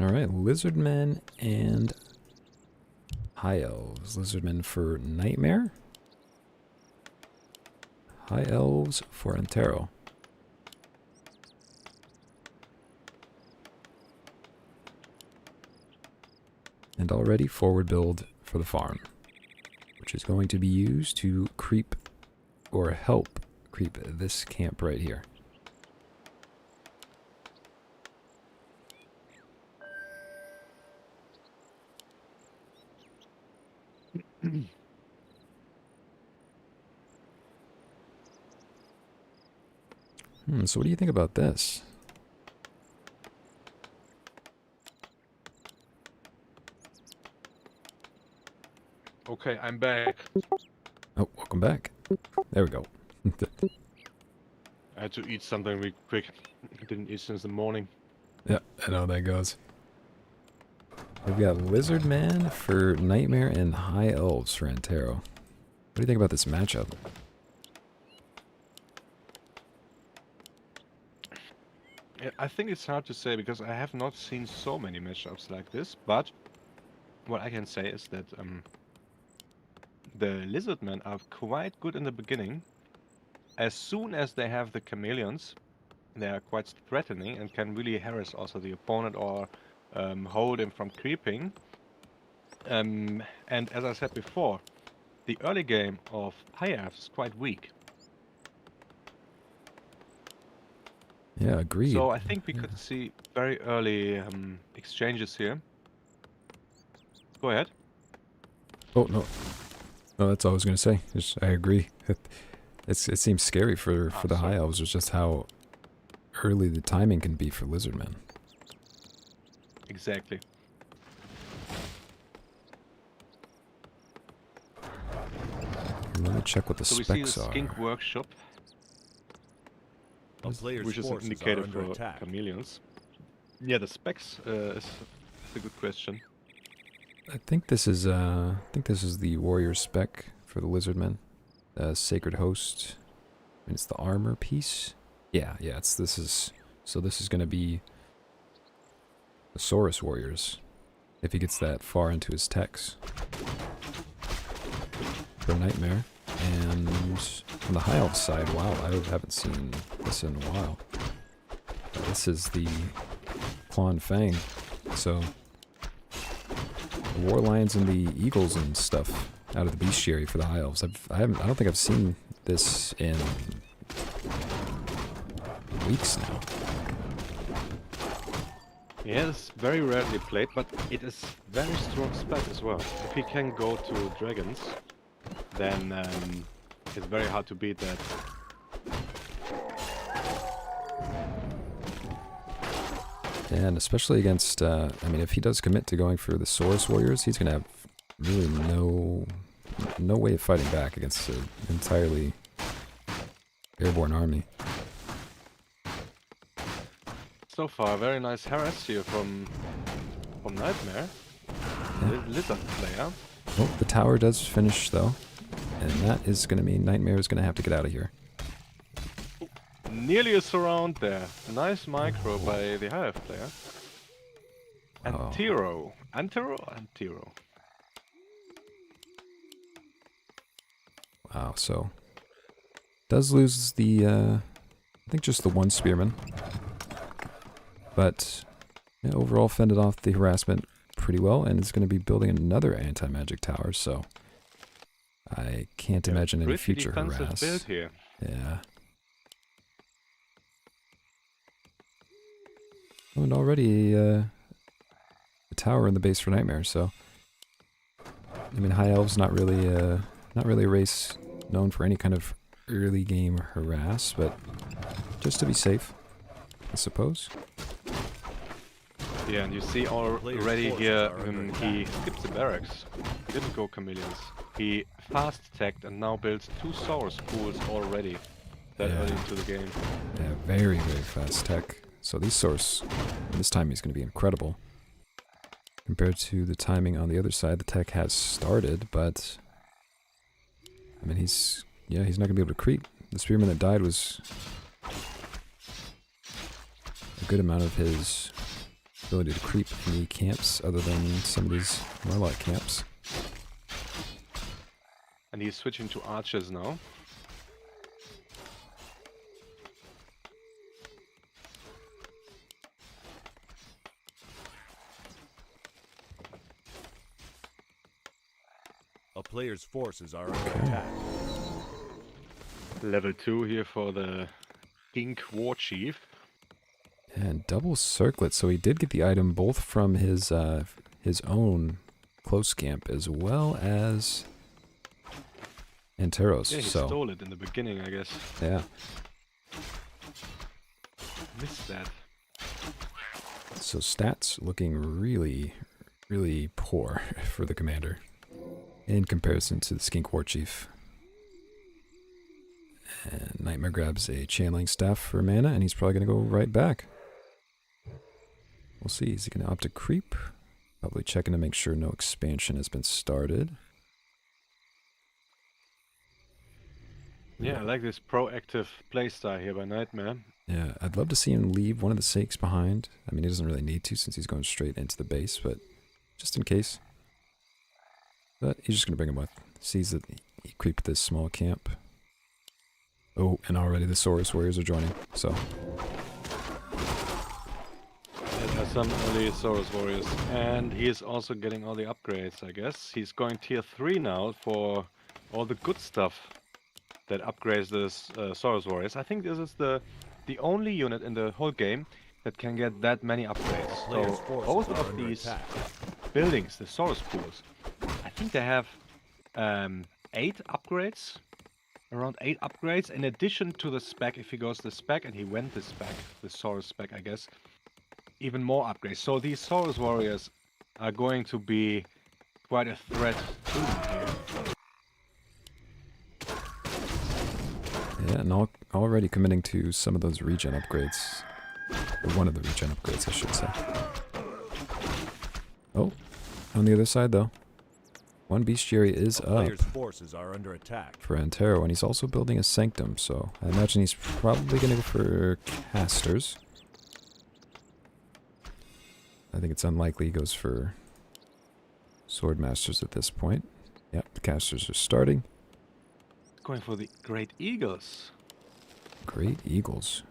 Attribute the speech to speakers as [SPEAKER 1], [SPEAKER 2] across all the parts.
[SPEAKER 1] Alright, Lizardmen and High Elves. Lizardmen for Nightmare. High Elves for Antero. And already forward build for the farm, which is going to be used to creep or help creep this camp right here. So what do you think about this?
[SPEAKER 2] Okay, I'm back.
[SPEAKER 1] Oh, welcome back. There we go.
[SPEAKER 2] I had to eat something real quick. I didn't eat since the morning.
[SPEAKER 1] Yeah, I know how that goes. We've got Lizardman for Nightmare and High Elves for Antero. What do you think about this matchup?
[SPEAKER 2] Yeah, I think it's hard to say because I have not seen so many matchups like this, but what I can say is that the Lizardmen are quite good in the beginning. As soon as they have the chameleons, they are quite threatening and can really harass also the opponent or hold him from creeping. And as I said before, the early game of High Elves is quite weak.
[SPEAKER 1] Yeah, agreed.
[SPEAKER 2] So I think we could see very early exchanges here. Go ahead.
[SPEAKER 1] Oh, no. No, that's all I was going to say. I agree. It seems scary for the High Elves. It's just how early the timing can be for Lizardmen.
[SPEAKER 2] Exactly.
[SPEAKER 1] Let me check what the
[SPEAKER 2] So we
[SPEAKER 1] specs
[SPEAKER 2] see the
[SPEAKER 1] are.
[SPEAKER 2] Skink Workshop, which is an indicator for chameleons. Yeah, the specs is a good question.
[SPEAKER 1] I think this is the warrior spec for the Lizardmen. Sacred Host. And it's the armor piece. Yeah, this is going to be the Saurus warriors if he gets that far into his techs for Nightmare. And on the High Elf side, wow, I haven't seen this in a while. This is the Claw and Fang. So the War Lions and the Eagles and stuff out of the bestiary for the High Elves. I don't think I've seen this in weeks now.
[SPEAKER 2] Yeah, it's very rarely played, but it is very strong spec as well. If he can go to dragons, then it's very hard to beat that.
[SPEAKER 1] And especially against, I mean, if he does commit to going for the Saurus warriors, he's going to have really no way of fighting back against an entirely airborne army.
[SPEAKER 2] So far, very nice harass here from Nightmare, the Lizard player.
[SPEAKER 1] Oh, the tower does finish though, and that is going to mean Nightmare is going to have to get out of here.
[SPEAKER 2] Nearly a surround there. Nice micro by the High Elf player. Antero. Antero.
[SPEAKER 1] Wow, so does lose the, I think just the one spearman. But yeah, overall fended off the harassment pretty well, and is going to be building another anti-magic tower, so I can't imagine any future harass.
[SPEAKER 2] Build here.
[SPEAKER 1] Yeah. Oh, and already a tower in the base for Nightmare, so I mean, High Elves not really a race known for any kind of early game harass, but just to be safe, I suppose.
[SPEAKER 2] Yeah, and you see already here he skipped the barracks. He didn't go chameleons. He fast-tagged and now builds 2 Saurus pools already that early into the game.
[SPEAKER 1] Yeah, very, very fast tech. So these Saurus, this time he's going to be incredible. Compared to the timing on the other side, the tech has started, but I mean, he's not going to be able to creep. The spearman that died was a good amount of his ability to creep any camps other than some of these warlock camps.
[SPEAKER 2] And he's switching to archers now.
[SPEAKER 3] A player's forces are under attack.
[SPEAKER 2] Level 2 here for the King War Chief.
[SPEAKER 1] And double circlet, so he did get the item both from his own close camp as well as Antero's.
[SPEAKER 2] Yeah, he
[SPEAKER 1] so
[SPEAKER 2] stole it in the beginning, I guess.
[SPEAKER 1] yeah.
[SPEAKER 2] Missed that.
[SPEAKER 1] So stats looking really, really poor for the commander in comparison to the Skink War Chief. And Nightmare grabs a channeling staff for mana, and he's probably going to go right back. We'll see. Is he going to opt to creep? Probably checking to make sure no expansion has been started.
[SPEAKER 2] Yeah, I like this proactive playstyle here by Nightmare.
[SPEAKER 1] Yeah, I'd love to see him leave one of the Sakes behind. I mean, he doesn't really need to since he's going straight into the base, but just in case. But he's just going to bring him with. Sees that he creeped this small camp. Oh, and already the Saurus warriors are joining, so...
[SPEAKER 2] There are some early Saurus warriors. And he is also getting all the upgrades, I guess. He's going tier 3 now for all the good stuff that upgrades this Saurus warriors. I think this is the only unit in the whole game that can get that many upgrades.
[SPEAKER 3] Player's
[SPEAKER 2] So
[SPEAKER 3] forces
[SPEAKER 2] both
[SPEAKER 3] are
[SPEAKER 2] of
[SPEAKER 3] under
[SPEAKER 2] these
[SPEAKER 3] attack.
[SPEAKER 2] buildings, the Saurus pools, I think they have 8 upgrades. Around 8 upgrades in addition to the spec. If he goes the spec, and he went the spec, the Saurus spec, I guess, even more upgrades. So these Saurus warriors are going to be quite a threat to them here.
[SPEAKER 1] Yeah, and already committing to some of those regen upgrades. Or one of the regen upgrades, I should say. Oh, on the other side, though. One bestiary is
[SPEAKER 3] A
[SPEAKER 1] up
[SPEAKER 3] player's forces are under attack.
[SPEAKER 1] for Antero, and he's also building a sanctum, so I imagine he's probably going to go for casters. I think it's unlikely he goes for sword masters at this point. Yep, the casters are starting.
[SPEAKER 2] Going for the Great Eagles.
[SPEAKER 1] Great Eagles.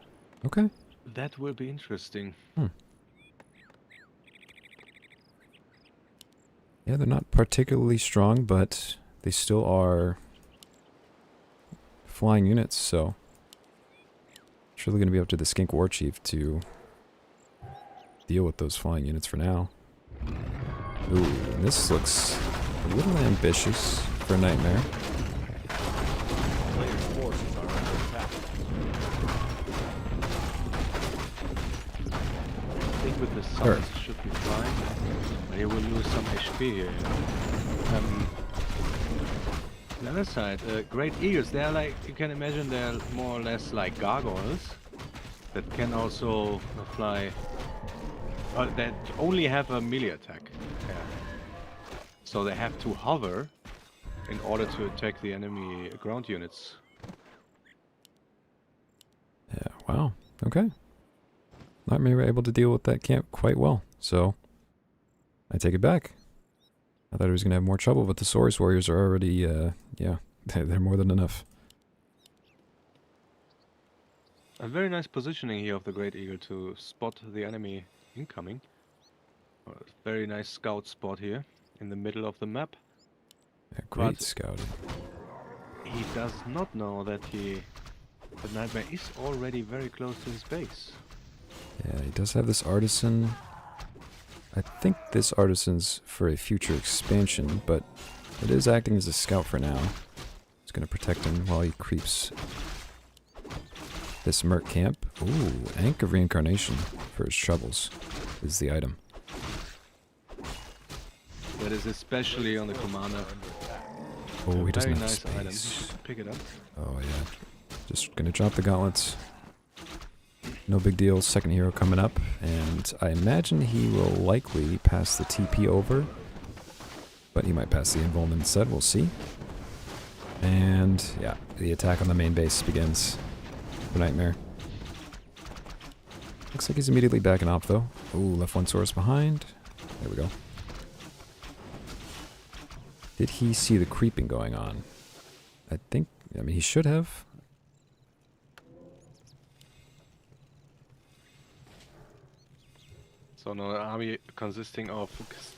[SPEAKER 1] Okay.
[SPEAKER 2] That will be interesting.
[SPEAKER 1] Yeah, they're not particularly strong, but they still are flying units, so it's really going to be up to the Skink War Chief to deal with those flying units for now. Ooh, and this looks a little ambitious for Nightmare.
[SPEAKER 3] Player's forces are under attack.
[SPEAKER 2] I think with the summons it should be fine. But he will lose some HP here. On the other side, Great Eagles, they're like, you can imagine they're more or less like gargoyles that can also fly. That only have a melee attack. Yeah. So they have to hover in order to attack the enemy ground units.
[SPEAKER 1] Yeah, wow. Okay. Nightmare were able to deal with that camp quite well, so I take it back. I thought he was going to have more trouble, but the Saurus warriors are already, yeah, they're more than enough.
[SPEAKER 2] A very nice positioning here of the Great Eagle to spot the enemy incoming. Very nice scout spot here in the middle of the map.
[SPEAKER 1] Yeah, great
[SPEAKER 2] But-
[SPEAKER 1] scouting.
[SPEAKER 2] He does not know that the Nightmare is already very close to his base.
[SPEAKER 1] Yeah, he does have this artisan. I think this artisan's for a future expansion, but it is acting as a scout for now. It's going to protect him while he creeps this merc camp. Ooh, Ankh of Reincarnation for his troubles is the item.
[SPEAKER 2] That is especially on the commander.
[SPEAKER 1] Oh, he doesn't
[SPEAKER 2] Very
[SPEAKER 1] have
[SPEAKER 2] nice item.
[SPEAKER 1] space.
[SPEAKER 2] Pick it up.
[SPEAKER 1] Oh, yeah. Just going to drop the gauntlets. No big deal. Second hero coming up. And I imagine he will likely pass the TP over. But he might pass the invuln instead. We'll see. And, yeah, the attack on the main base begins for Nightmare. Looks like he's immediately backing off, though. Ooh, left one source behind. There we go. Did he see the creeping going on? I mean, he should have.
[SPEAKER 2] So now an army consisting of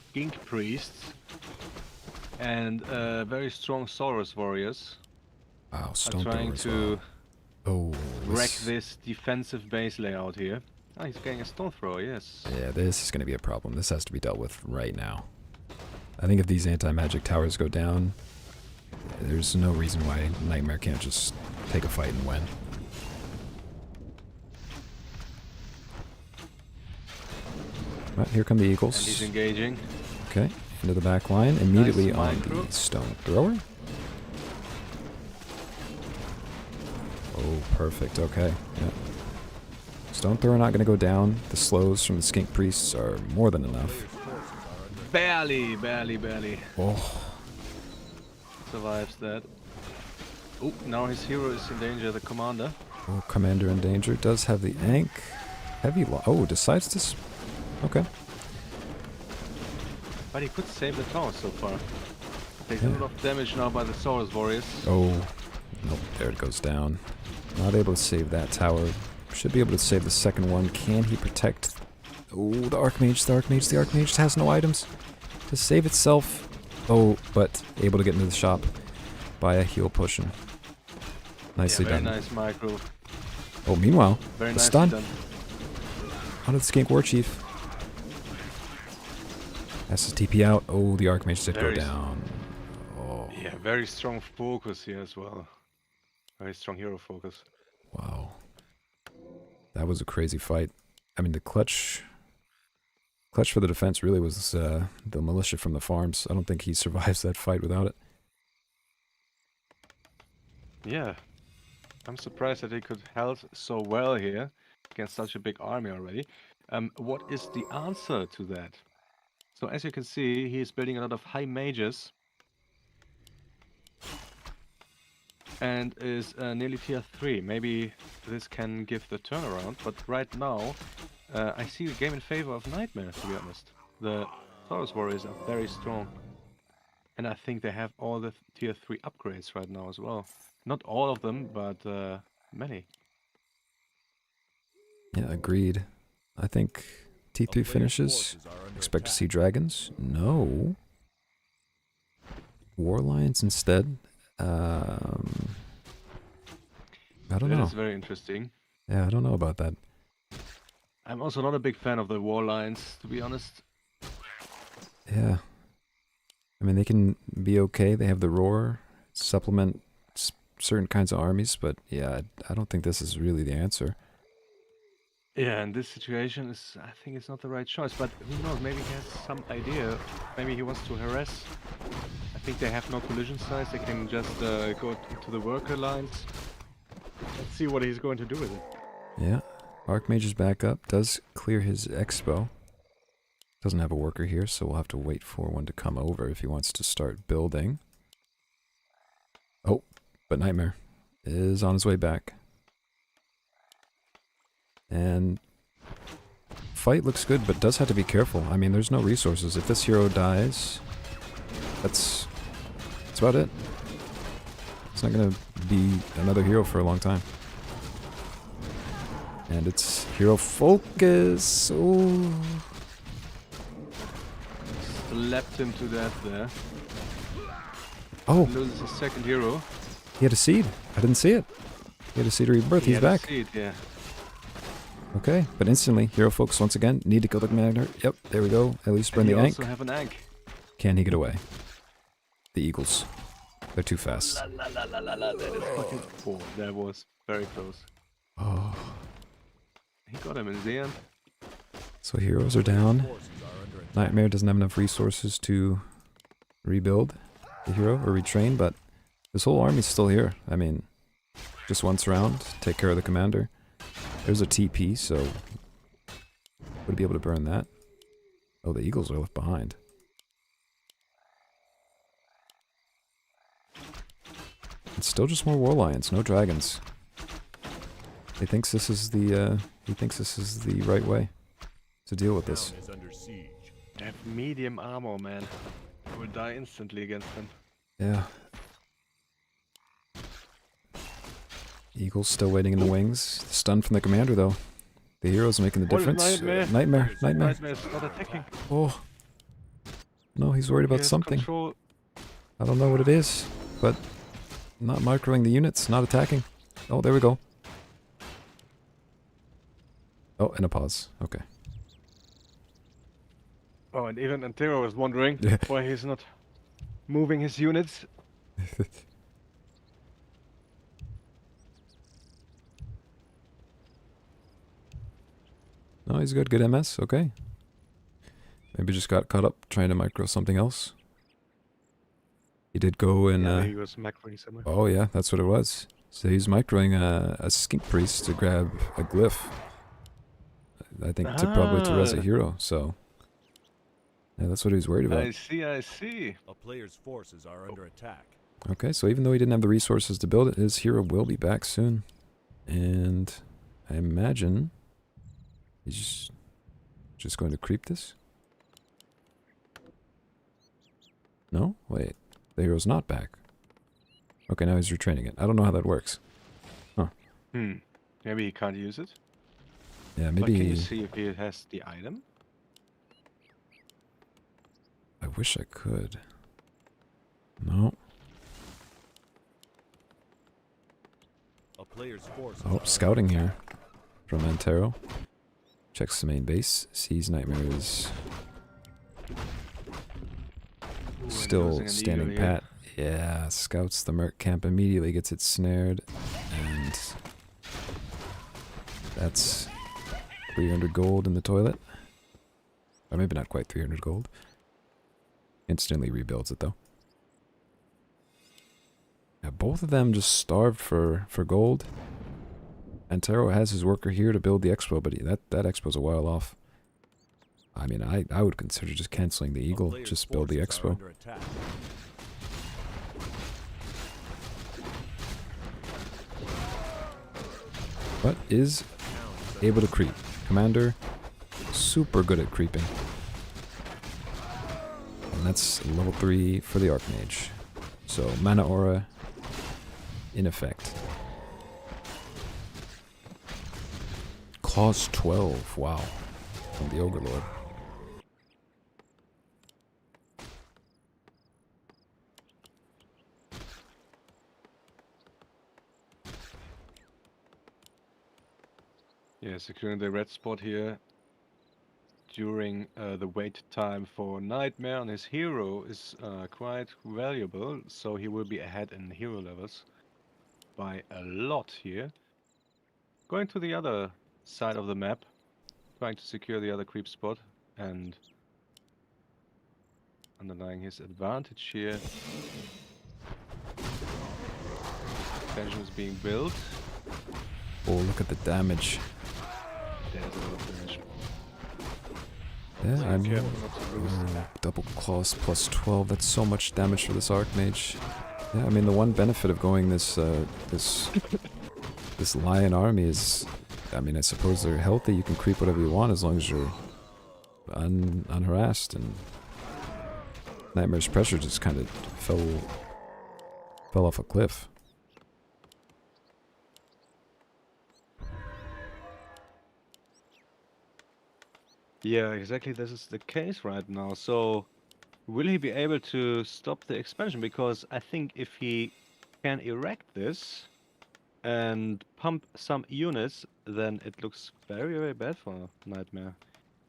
[SPEAKER 2] skink priests and very strong Saurus warriors
[SPEAKER 1] Wow,
[SPEAKER 2] are
[SPEAKER 1] stone
[SPEAKER 2] trying
[SPEAKER 1] thrower as
[SPEAKER 2] to
[SPEAKER 1] well. Oh,
[SPEAKER 2] wreck this defensive base layout here. Oh, he's getting a stone thrower, yes.
[SPEAKER 1] Yeah, this is going to be a problem. This has to be dealt with right now. I think if these anti-magic towers go down, there's no reason why Nightmare can't just take a fight and win. Right, here come the
[SPEAKER 2] And
[SPEAKER 1] Eagles.
[SPEAKER 2] he's engaging.
[SPEAKER 1] Okay, into the back line, immediately
[SPEAKER 2] Nice
[SPEAKER 1] on
[SPEAKER 2] micro.
[SPEAKER 1] the stone thrower. Oh, perfect. Okay, yeah. Stone thrower not going to go down. The slows from the skink priests are more than enough.
[SPEAKER 2] Barely.
[SPEAKER 1] Oh,
[SPEAKER 2] Survives that. Oh, now his hero is in danger, the commander.
[SPEAKER 1] oh, commander in danger. Does have the Ankh. Heavy oh, decides to... Okay.
[SPEAKER 2] But he could save the tower so far. Takes
[SPEAKER 1] Yeah.
[SPEAKER 2] a lot of damage now by the Saurus warriors.
[SPEAKER 1] Oh, nope, there it goes down. Not able to save that tower. Should be able to save the second one. Can he protect... Oh, the Archmage has no items to save itself. Oh, but able to get into the shop by a heal potion. Nicely
[SPEAKER 2] Very
[SPEAKER 1] done.
[SPEAKER 2] nice micro.
[SPEAKER 1] Oh, meanwhile,
[SPEAKER 2] Very
[SPEAKER 1] the
[SPEAKER 2] nicely
[SPEAKER 1] stun
[SPEAKER 2] done.
[SPEAKER 1] onto the Skink War Chief. Has to TP out. Oh, the Archmage did go
[SPEAKER 2] Very
[SPEAKER 1] down. Oh,
[SPEAKER 2] Yeah, very strong focus here as well. Very strong hero focus.
[SPEAKER 1] wow. That was a crazy fight. I mean, the clutch for the defense really was the militia from the farms. I don't think he survives that fight without it.
[SPEAKER 2] Yeah. I'm surprised that he could held so well here against such a big army already. What is the answer to that? So as you can see, he is building a lot of high mages. And is nearly tier 3. Maybe this can give the turnaround, but right now I see the game in favor of Nightmare, to be honest. The Saurus warriors are very strong. And I think they have all the tier 3 upgrades right now as well. Not all of them, but many.
[SPEAKER 1] Yeah, agreed. I think T3 finishes. Expect to see dragons? No. War Lions instead? I don't
[SPEAKER 2] That
[SPEAKER 1] know.
[SPEAKER 2] is very interesting.
[SPEAKER 1] Yeah, I don't know about that.
[SPEAKER 2] I'm also not a big fan of the war lions, to be honest.
[SPEAKER 1] Yeah. I mean, they can be okay. They have the roar, supplement certain kinds of armies, but yeah, I don't think this is really the answer.
[SPEAKER 2] Yeah, in this situation, I think it's not the right choice. But who knows? Maybe he has some idea. Maybe he wants to harass. I think they have no collision size. They can just go to the worker lines. Let's see what he's going to do with it.
[SPEAKER 1] Yeah. Archmage is back up. Does clear his expo. Doesn't have a worker here, so we'll have to wait for one to come over if he wants to start building. Oh, but Nightmare is on his way back. And fight looks good, but does have to be careful. I mean, there's no resources. If this hero dies, that's about it. It's not going to be another hero for a long time. And it's hero focus. Ooh.
[SPEAKER 2] Slapped him to death there.
[SPEAKER 1] Oh,
[SPEAKER 2] Loses his second hero.
[SPEAKER 1] he had a seed. I didn't see it. He had a seed rebirth. He's
[SPEAKER 2] He had a
[SPEAKER 1] back.
[SPEAKER 2] seed, yeah.
[SPEAKER 1] Okay, but instantly, hero focus once again. Need to kill the commander. Yep, there we go. At least burn
[SPEAKER 2] And
[SPEAKER 1] the
[SPEAKER 2] he
[SPEAKER 1] Ankh.
[SPEAKER 2] also have an egg.
[SPEAKER 1] Can he get away? The Eagles. They're too fast.
[SPEAKER 2] That is fucking cool. That was very close.
[SPEAKER 1] Oh,
[SPEAKER 2] He got him in the end.
[SPEAKER 1] so heroes are down.
[SPEAKER 3] Forces are under attack.
[SPEAKER 1] Nightmare doesn't have enough resources to rebuild the hero or retrain, but this whole army's still here. I mean, just once round, take care of the commander. There's a TP, so would be able to burn that. Oh, the Eagles are left behind. It's still just more War Lions, no dragons. He thinks this is the right way. to deal with this.
[SPEAKER 3] Town is under siege.
[SPEAKER 2] They have medium armor, man. You will die instantly against them.
[SPEAKER 1] Yeah. Eagle's still waiting in the wings. Stun from the commander, though. The hero's making the
[SPEAKER 2] What is
[SPEAKER 1] difference.
[SPEAKER 2] Nightmare?
[SPEAKER 1] Nightmare.
[SPEAKER 2] Nightmare's not attacking.
[SPEAKER 1] Oh. No, he's worried
[SPEAKER 2] He
[SPEAKER 1] about
[SPEAKER 2] has
[SPEAKER 1] something.
[SPEAKER 2] Control.
[SPEAKER 1] I don't know what it is, but not microing the units, not attacking. Oh, there we go. Oh, and a pause. Okay.
[SPEAKER 2] Oh, and even Antero was wondering
[SPEAKER 1] Yeah.
[SPEAKER 2] why he's not moving his units.
[SPEAKER 1] No, he's good. Good MS. Okay. Maybe just got caught up trying to micro something else. He did go and...
[SPEAKER 2] Yeah, he was macroing somewhere.
[SPEAKER 1] oh, yeah, that's what it was. So he's microing a skink priest to grab a glyph. I think probably to res a
[SPEAKER 2] Ah.
[SPEAKER 1] hero, so... Yeah, that's what he was worried about.
[SPEAKER 2] I see, I see.
[SPEAKER 3] A player's forces are under attack.
[SPEAKER 1] Okay, so even though he didn't have the resources to build it, his hero will be back soon. And I imagine he's just going to creep this? No? Wait. The hero's not back. Okay, now he's retraining it. I don't know how that works.
[SPEAKER 2] Maybe he can't use it.
[SPEAKER 1] Yeah,
[SPEAKER 2] But can you
[SPEAKER 1] maybe...
[SPEAKER 2] see if he has the item?
[SPEAKER 1] I wish I could. No.
[SPEAKER 3] A player's forces
[SPEAKER 1] Oh,
[SPEAKER 3] are
[SPEAKER 1] scouting
[SPEAKER 3] under
[SPEAKER 1] here from Antero. Checks the main base. Sees Nightmare is
[SPEAKER 2] Ooh, and
[SPEAKER 1] still
[SPEAKER 2] losing an
[SPEAKER 1] standing
[SPEAKER 2] eagle here.
[SPEAKER 1] pat. Yeah, scouts the merc camp immediately, gets it snared, and that's 300 gold in the toilet. Or maybe not quite 300 gold. Instantly rebuilds it though. Yeah, both of them just starved for gold. Antero has his worker here to build the expo, but that expo's a while off. I mean, I would consider just canceling the
[SPEAKER 3] A
[SPEAKER 1] Eagle,
[SPEAKER 3] player's
[SPEAKER 1] just build the
[SPEAKER 3] forces are
[SPEAKER 1] expo.
[SPEAKER 3] under attack.
[SPEAKER 1] But is able to creep. Commander, super good at creeping. And that's level 3 for the Archmage. So, Mana Aura in effect. Cost 12, wow. From the Ogre Lord.
[SPEAKER 2] Yeah, securing the red spot here during the wait time for Nightmare on his hero is quite valuable, so he will be ahead in hero levels by a lot here. Going to the other side of the map, trying to secure the other creep spot and underlying his advantage here. Expansion is being built.
[SPEAKER 1] Oh, look at the damage.
[SPEAKER 2] There's a lot of damage.
[SPEAKER 1] Yeah, I'm
[SPEAKER 2] Careful not to lose.
[SPEAKER 1] double claws plus 12. That's so much damage for this Archmage. Yeah, I mean the one benefit of going this this lion army is, I mean, I suppose they're healthy. You can creep whatever you want as long as you're unharassed. And Nightmare's pressure just kind of fell off a cliff.
[SPEAKER 2] Yeah, exactly. This is the case right now. So, will he be able to stop the expansion? Because I think if he can erect this and pump some units, then it looks very, very bad for Nightmare.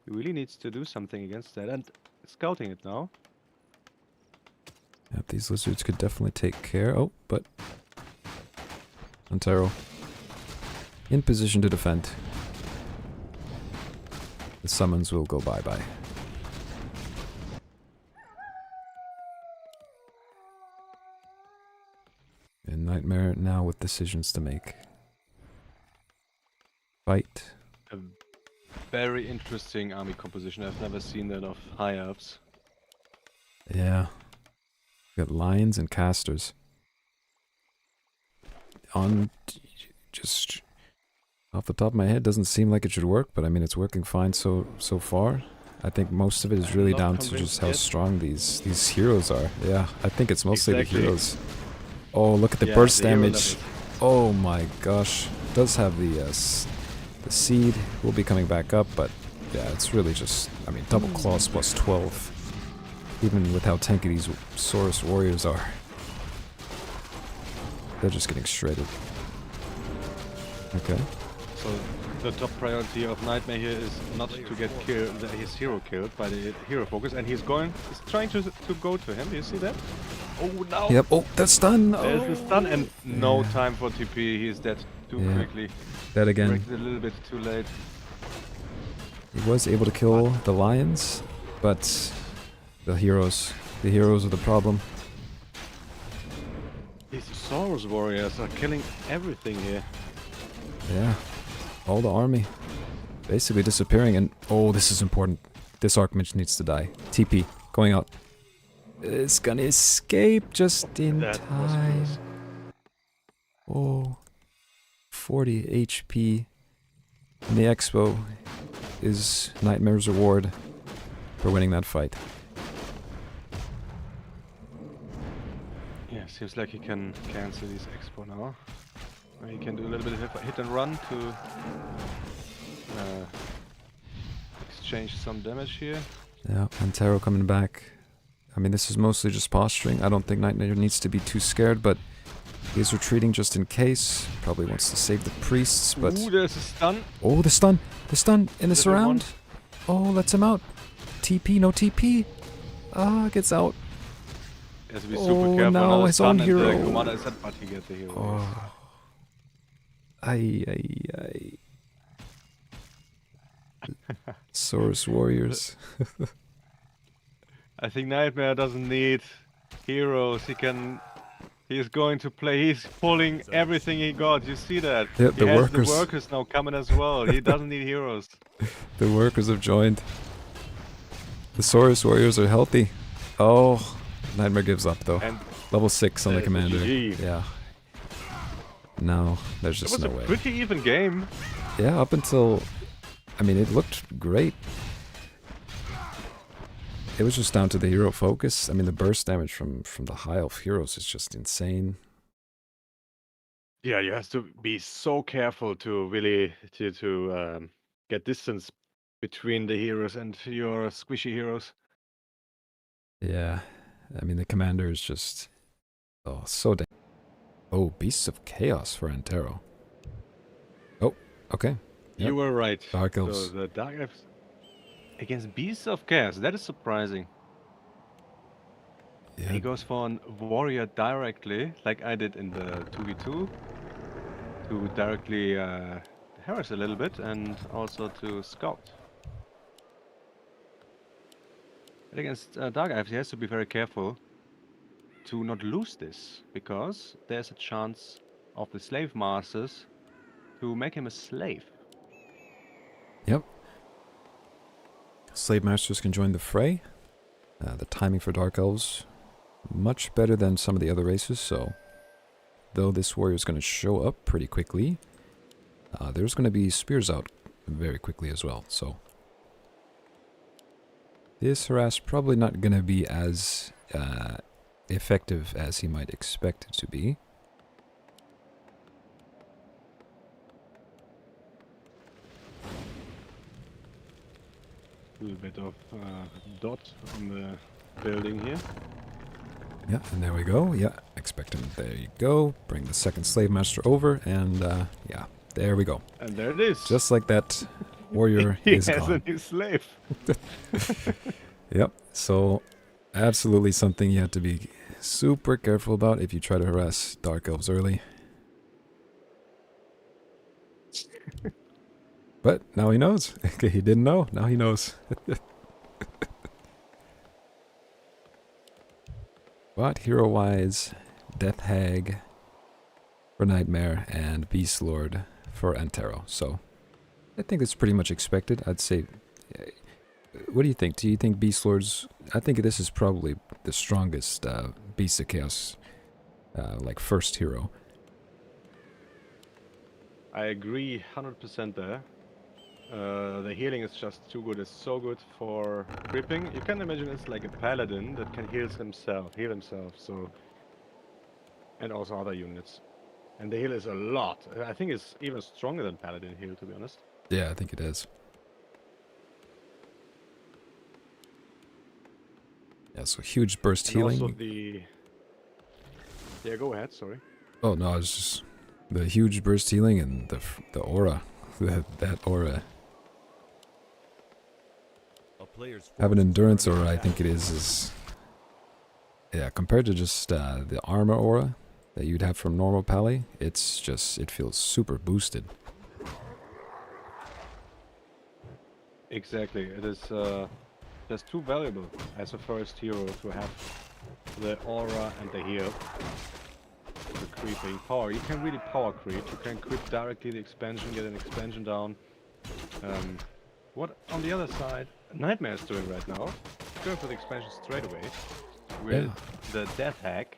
[SPEAKER 2] He really needs to do something against that. And scouting it now.
[SPEAKER 1] Yep, these lizards could definitely take care. Oh, but Antero in position to defend. The summons will go bye-bye. And Nightmare now with decisions to make. Fight.
[SPEAKER 2] A very interesting army composition. I've never seen that of high elves.
[SPEAKER 1] Yeah. Got lions and casters. On Off the top of my head, doesn't seem like it should work, but I mean it's working fine so far. I think most of it is really
[SPEAKER 2] Not
[SPEAKER 1] down to
[SPEAKER 2] convinced
[SPEAKER 1] just how
[SPEAKER 2] yet.
[SPEAKER 1] strong these heroes are. Yeah, I think it's mostly
[SPEAKER 2] Exactly.
[SPEAKER 1] the heroes. Oh, look at the
[SPEAKER 2] Yeah,
[SPEAKER 1] burst
[SPEAKER 2] the hero
[SPEAKER 1] damage.
[SPEAKER 2] levels.
[SPEAKER 1] Oh my gosh. Does have the seed. Will be coming back up, but yeah, it's really just, I mean, double claws plus 12. Even with how tanky these Saurus warriors are. They're just getting shredded. Okay.
[SPEAKER 2] So the top priority of Nightmare here is not to get his hero killed by the hero focus, and he's trying to go to him. Do you see that? Oh, now
[SPEAKER 1] Yep. Oh, that's done.
[SPEAKER 2] there's
[SPEAKER 1] Oh.
[SPEAKER 2] the stun, and no
[SPEAKER 1] Yeah.
[SPEAKER 2] time for TP. He's dead too
[SPEAKER 1] Yeah.
[SPEAKER 2] quickly.
[SPEAKER 1] That again.
[SPEAKER 2] Breaks it a little bit too late.
[SPEAKER 1] He was able to kill the lions, but the heroes are the problem.
[SPEAKER 2] These Saurus warriors are killing everything here.
[SPEAKER 1] Yeah. All the army. Basically disappearing, and oh, this is important. This Archmage needs to die. TP, going out. It's gonna escape just in
[SPEAKER 2] That was
[SPEAKER 1] time.
[SPEAKER 2] close.
[SPEAKER 1] Oh. 40 HP. And the Expo is Nightmare's reward for winning that fight.
[SPEAKER 2] Yeah, seems like he can cancel these expo now. He can do a little bit of hit and run to exchange some damage here.
[SPEAKER 1] Yeah, Antero coming back. I mean, this is mostly just posturing. I don't think Nightmare needs to be too scared, but he's retreating just in case. Probably wants to save the priests, but...
[SPEAKER 2] Ooh, there's a stun.
[SPEAKER 1] Oh, the stun! The stun in the
[SPEAKER 2] Level
[SPEAKER 1] surround! Oh, lets him out. TP, no TP! Ah, gets out.
[SPEAKER 2] He has to be
[SPEAKER 1] Oh,
[SPEAKER 2] super careful.
[SPEAKER 1] no,
[SPEAKER 2] Another
[SPEAKER 1] his
[SPEAKER 2] stun
[SPEAKER 1] own
[SPEAKER 2] and the
[SPEAKER 1] hero.
[SPEAKER 2] commander is dead, but he gets the hero.
[SPEAKER 1] Oh. Ay. Saurus warriors.
[SPEAKER 2] I think Nightmare doesn't need heroes. He's going to play. He's pulling everything he got. You see that?
[SPEAKER 1] Yeah,
[SPEAKER 2] He
[SPEAKER 1] the
[SPEAKER 2] has
[SPEAKER 1] workers.
[SPEAKER 2] the workers now coming as well. He doesn't need heroes.
[SPEAKER 1] The workers have joined. The Saurus warriors are healthy. Oh, Nightmare gives up though.
[SPEAKER 2] And
[SPEAKER 1] Level 6 on the
[SPEAKER 2] there's a
[SPEAKER 1] commander.
[SPEAKER 2] GG.
[SPEAKER 1] Yeah. No, there's
[SPEAKER 2] it
[SPEAKER 1] just
[SPEAKER 2] was
[SPEAKER 1] no
[SPEAKER 2] a
[SPEAKER 1] way.
[SPEAKER 2] pretty even game.
[SPEAKER 1] Yeah, up until... I mean, it looked great. It was just down to the hero focus. I mean, the burst damage from the high elf heroes is just insane.
[SPEAKER 2] Yeah, you have to be so careful to really get distance between the heroes and your squishy heroes.
[SPEAKER 1] Yeah. I mean, the commander is just... Oh, so damn... Oh, Beasts of Chaos for Antero. Oh, okay. Yep.
[SPEAKER 2] You were right.
[SPEAKER 1] Dark Elves.
[SPEAKER 2] So the Dark Elves against Beasts of Chaos. That is surprising.
[SPEAKER 1] Yeah.
[SPEAKER 2] He goes for a warrior directly, like I did in the 2v2, to directly harass a little bit and also to scout. But against Dark Elves, he has to be very careful to not lose this, because there's a chance of the slave masters to make him a slave.
[SPEAKER 1] Yep. Slave Masters can join the fray. The timing for Dark Elves, much better than some of the other races, so... Though this warrior is going to show up pretty quickly, there's going to be spears out very quickly as well, so... This harass probably not going to be as effective as he might expect it to be.
[SPEAKER 2] A little bit of dot on the building here.
[SPEAKER 1] Yeah, and there we go. Yeah, expect him. There you go. Bring the second slave master over, and yeah, there we go.
[SPEAKER 2] And there it is.
[SPEAKER 1] Just like that, warrior
[SPEAKER 2] he
[SPEAKER 1] is
[SPEAKER 2] has
[SPEAKER 1] gone.
[SPEAKER 2] a new slave.
[SPEAKER 1] Yep. So, absolutely something you have to be super careful about if you try to harass Dark Elves early. But now he knows. He didn't know. Now he knows. But hero-wise, Death Hag for Nightmare and Beast Lord for Antero. So, I think it's pretty much expected. I'd say... What do you think? Do you think Beast Lords... I think this is probably the strongest Beast of Chaos, like, first hero.
[SPEAKER 2] I agree 100% there. The healing is just too good. It's so good for creeping. You can imagine it's like a paladin that can heal himself. So, and also other units. And the heal is a lot. I think it's even stronger than paladin heal, to be honest.
[SPEAKER 1] Yeah, I think it is. Yeah, so huge burst
[SPEAKER 2] And
[SPEAKER 1] healing.
[SPEAKER 2] also the... Yeah, go ahead, sorry.
[SPEAKER 1] Oh no, I was just the huge burst healing and the aura, that aura.
[SPEAKER 3] A player's
[SPEAKER 1] Have an
[SPEAKER 3] forces are
[SPEAKER 1] endurance
[SPEAKER 3] under
[SPEAKER 1] aura, I
[SPEAKER 3] attack.
[SPEAKER 1] think it is yeah, compared to just the armor aura that you'd have from normal pally, it feels super boosted.
[SPEAKER 2] Exactly. It is just too valuable as a first hero to have the aura and the heal. The creeping power. You can really power creep. You can creep directly the expansion, get an expansion down. What on the other side Nightmare is doing right now, going for the expansion straight away with the death hack.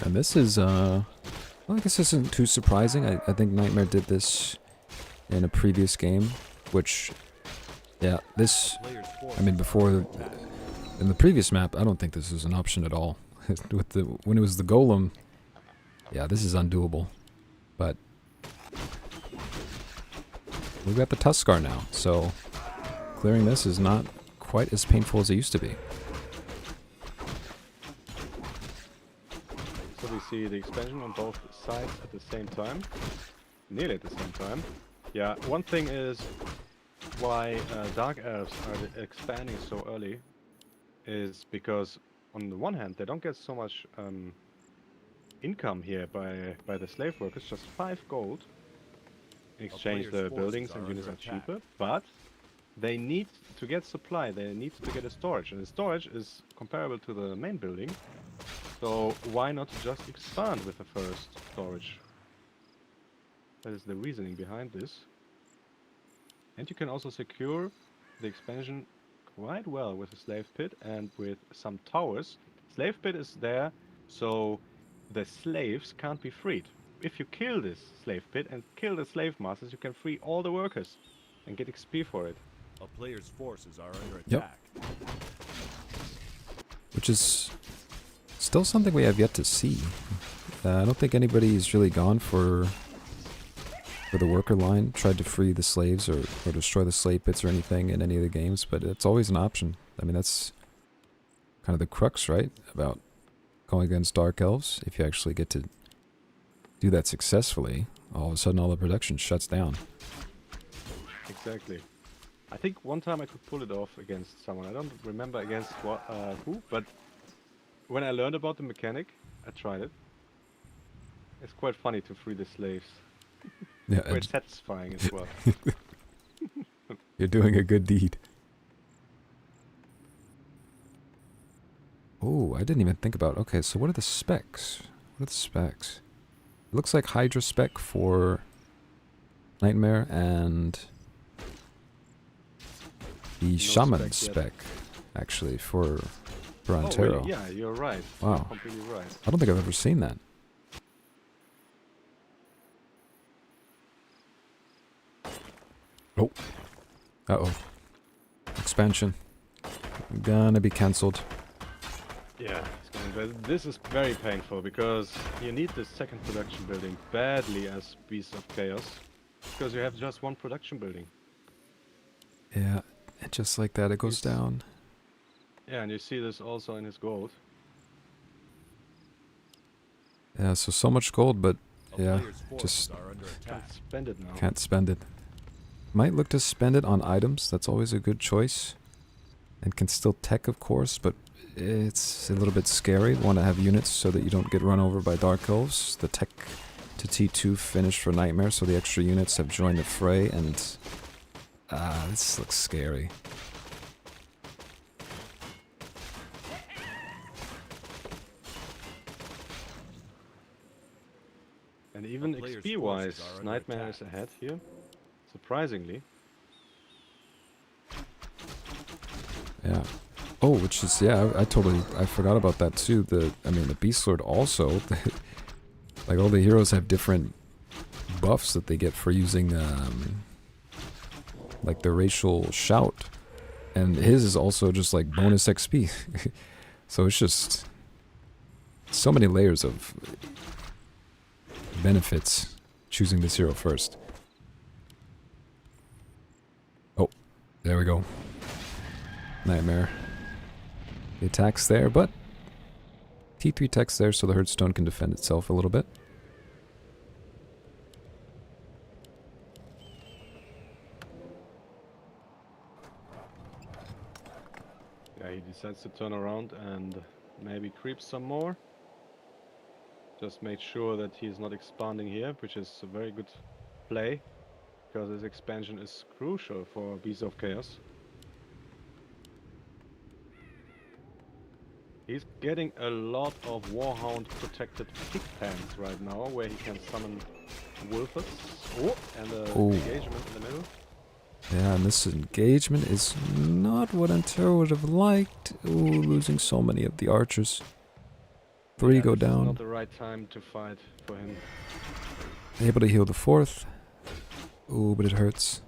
[SPEAKER 1] And this is well, I guess this isn't too surprising. I think Nightmare did this in a previous game, which yeah, this
[SPEAKER 3] Player's
[SPEAKER 1] I
[SPEAKER 3] forces
[SPEAKER 1] mean
[SPEAKER 3] are
[SPEAKER 1] before
[SPEAKER 3] under
[SPEAKER 1] the,
[SPEAKER 3] attack.
[SPEAKER 1] in the previous map, I don't think this was an option at all. With when it was the golem, yeah, this is undoable. But we've got the Tuskar now, so clearing this is not quite as painful as it used to be.
[SPEAKER 2] So we see the expansion on both sides at the same time. Nearly at the same time. Yeah, one thing is why Dark Elves are expanding so early is because on the one hand they don't get so much income here by the slave workers, just 5 gold. In exchange
[SPEAKER 3] player's
[SPEAKER 2] the
[SPEAKER 3] forces
[SPEAKER 2] buildings
[SPEAKER 3] are
[SPEAKER 2] and units are
[SPEAKER 3] under attack.
[SPEAKER 2] cheaper, but they need to get supply, they need to get a storage, and the storage is comparable to the main building. So why not just expand with the first storage? That is the reasoning behind this. And you can also secure the expansion quite well with a slave pit and with some towers. Slave pit is there so the slaves can't be freed. If you kill this slave pit and kill the slave masters, you can free all the workers and get XP for it.
[SPEAKER 3] A player's forces are under
[SPEAKER 1] Yep.
[SPEAKER 3] attack.
[SPEAKER 1] Which is still something we have yet to see. I don't think anybody's really gone for the worker line, tried to free the slaves or destroy the slave pits or anything in any of the games, but it's always an option. I mean, that's kind of the crux, right? About going against Dark Elves. If you actually get to do that successfully, all of a sudden all the production shuts down.
[SPEAKER 2] Exactly. I think one time I could pull it off against someone. I don't remember against what, who, but when I learned about the mechanic, I tried it. It's quite funny to free the slaves.
[SPEAKER 1] Yeah,
[SPEAKER 2] Quite satisfying as well.
[SPEAKER 1] you're doing a good deed. Oh, I didn't even think about... Okay, so what are the specs? What are the specs? It looks like Hydra spec for Nightmare and the Shaman
[SPEAKER 2] spec
[SPEAKER 1] spec, actually, for
[SPEAKER 2] Oh,
[SPEAKER 1] Antero.
[SPEAKER 2] really? Yeah, you're right.
[SPEAKER 1] Wow.
[SPEAKER 2] You're completely right.
[SPEAKER 1] I don't think I've ever seen that. Oh. Uh-oh. Expansion. Gonna be cancelled.
[SPEAKER 2] Yeah, but this is very painful because you need this second production building badly as Beast of Chaos because you have just one production building.
[SPEAKER 1] Yeah, and just like that it goes
[SPEAKER 2] It's-
[SPEAKER 1] down.
[SPEAKER 2] Yeah, and you see this also in his gold.
[SPEAKER 1] Yeah, so much gold, but
[SPEAKER 3] A
[SPEAKER 1] yeah,
[SPEAKER 3] player's forces
[SPEAKER 1] just
[SPEAKER 3] are under
[SPEAKER 2] Can't
[SPEAKER 3] attack.
[SPEAKER 2] spend it now.
[SPEAKER 1] can't spend it. Might look to spend it on items, that's always a good choice. And can still tech, of course, but it's a little bit scary. Want to have units so that you don't get run over by Dark Elves. The tech to T2 finish for Nightmare, so the extra units have joined the fray, and this looks scary.
[SPEAKER 2] And even
[SPEAKER 3] A player's
[SPEAKER 2] XP wise,
[SPEAKER 3] forces are under
[SPEAKER 2] Nightmare is
[SPEAKER 3] attack.
[SPEAKER 2] ahead here. Surprisingly.
[SPEAKER 1] Yeah. Oh, which is, yeah, I forgot about that too. I mean, the Beast Lord also, Like, all the heroes have different buffs that they get for using, like, the racial shout. And his is also just, like, bonus XP. So it's just so many layers of benefits choosing this hero first. Oh, there we go. Nightmare. The attack's there, but T3 tech's there so the Hearthstone can defend itself a little bit.
[SPEAKER 2] Yeah, he decides to turn around and maybe creep some more. Just make sure that he's not expanding here, which is a very good play, because this expansion is crucial for Beast of Chaos. He's getting a lot of Warhound protected pig pants right now, where he can summon Wolfers. Oh, and an engagement in the middle.
[SPEAKER 1] Yeah, and this engagement is not what Antero would have liked. Ooh, losing so many of the archers. 3 go
[SPEAKER 2] This is
[SPEAKER 1] down.
[SPEAKER 2] not the right time to fight for him.
[SPEAKER 1] Able to heal the 4th. Ooh, but it hurts.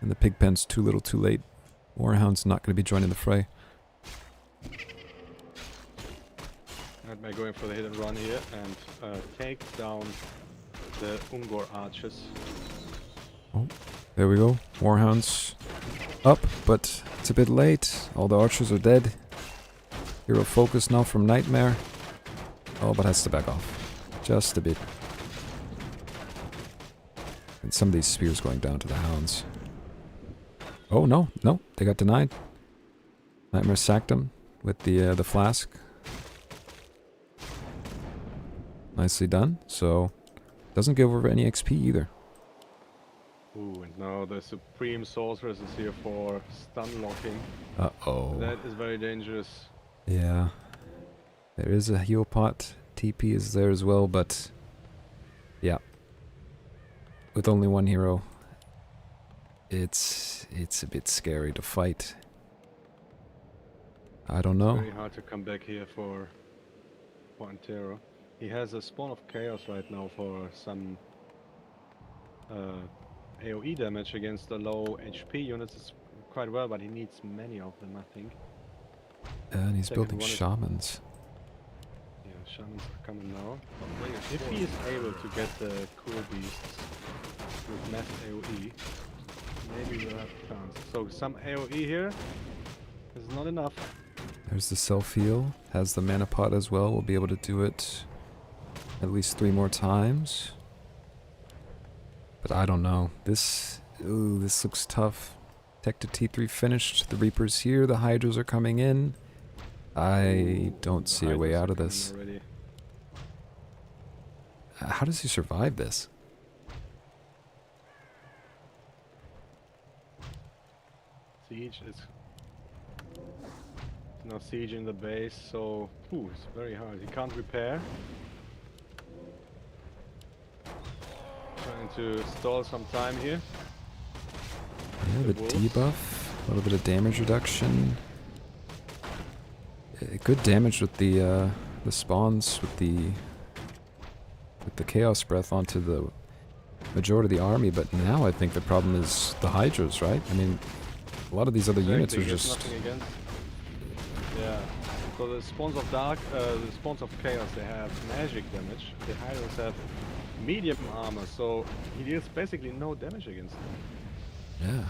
[SPEAKER 1] And the pig pen's too little too late. Warhound's not going to be joining the fray.
[SPEAKER 2] Nightmare going for the hit and run here and take down the Ungor archers.
[SPEAKER 1] Oh, there we go. Warhound's up, but it's a bit late. All the archers are dead. Hero focus now from Nightmare. Oh, but has to back off. Just a bit. And some of these spears going down to the hounds. Oh, no, no, they got denied. Nightmare sacked him with the flask. Nicely done. So, doesn't give over any XP either.
[SPEAKER 2] Ooh, and now the Supreme Sorceress is here for stun locking.
[SPEAKER 1] Uh-oh.
[SPEAKER 2] That is very dangerous.
[SPEAKER 1] Yeah. There is a heal pot. TP is there as well, but... yeah. With only one hero, it's a bit scary to fight. I don't know.
[SPEAKER 2] Very hard to come back here for Antero. He has a Spawn of Chaos right now for some AoE damage against the low HP units. It's quite well, but he needs many of them, I think.
[SPEAKER 1] And he's
[SPEAKER 2] Second
[SPEAKER 1] building
[SPEAKER 2] one is-
[SPEAKER 1] shamans.
[SPEAKER 2] Yeah, shamans are coming now. If he is able to get the cool beasts with mass AoE, maybe we'll have a chance. So some AoE here is not enough.
[SPEAKER 1] There's the self-heal. Has the mana pot as well. We'll be able to do it at least 3 more times. But I don't know. This looks tough. Tech to T3 finished. The Reaper's here. The Hydras are coming in. I don't see a way
[SPEAKER 2] Hydras
[SPEAKER 1] out
[SPEAKER 2] are
[SPEAKER 1] of this.
[SPEAKER 2] coming already.
[SPEAKER 1] How does he survive this?
[SPEAKER 2] Siege is no siege in the base, so it's very hard. He can't repair. Trying to stall some time here.
[SPEAKER 1] Yeah, the
[SPEAKER 2] wolves.
[SPEAKER 1] debuff. A little bit of damage reduction. Good damage with the spawns with the Chaos Breath onto the majority of the army, but now I think the problem is the Hydras, right? I mean, a lot of these other units are
[SPEAKER 2] Exactly,
[SPEAKER 1] just...
[SPEAKER 2] nothing against. Yeah. So the spawns of dark, the spawns of chaos, they have magic damage. The Hydras have medium armor, so he deals basically no damage against them.
[SPEAKER 1] Yeah.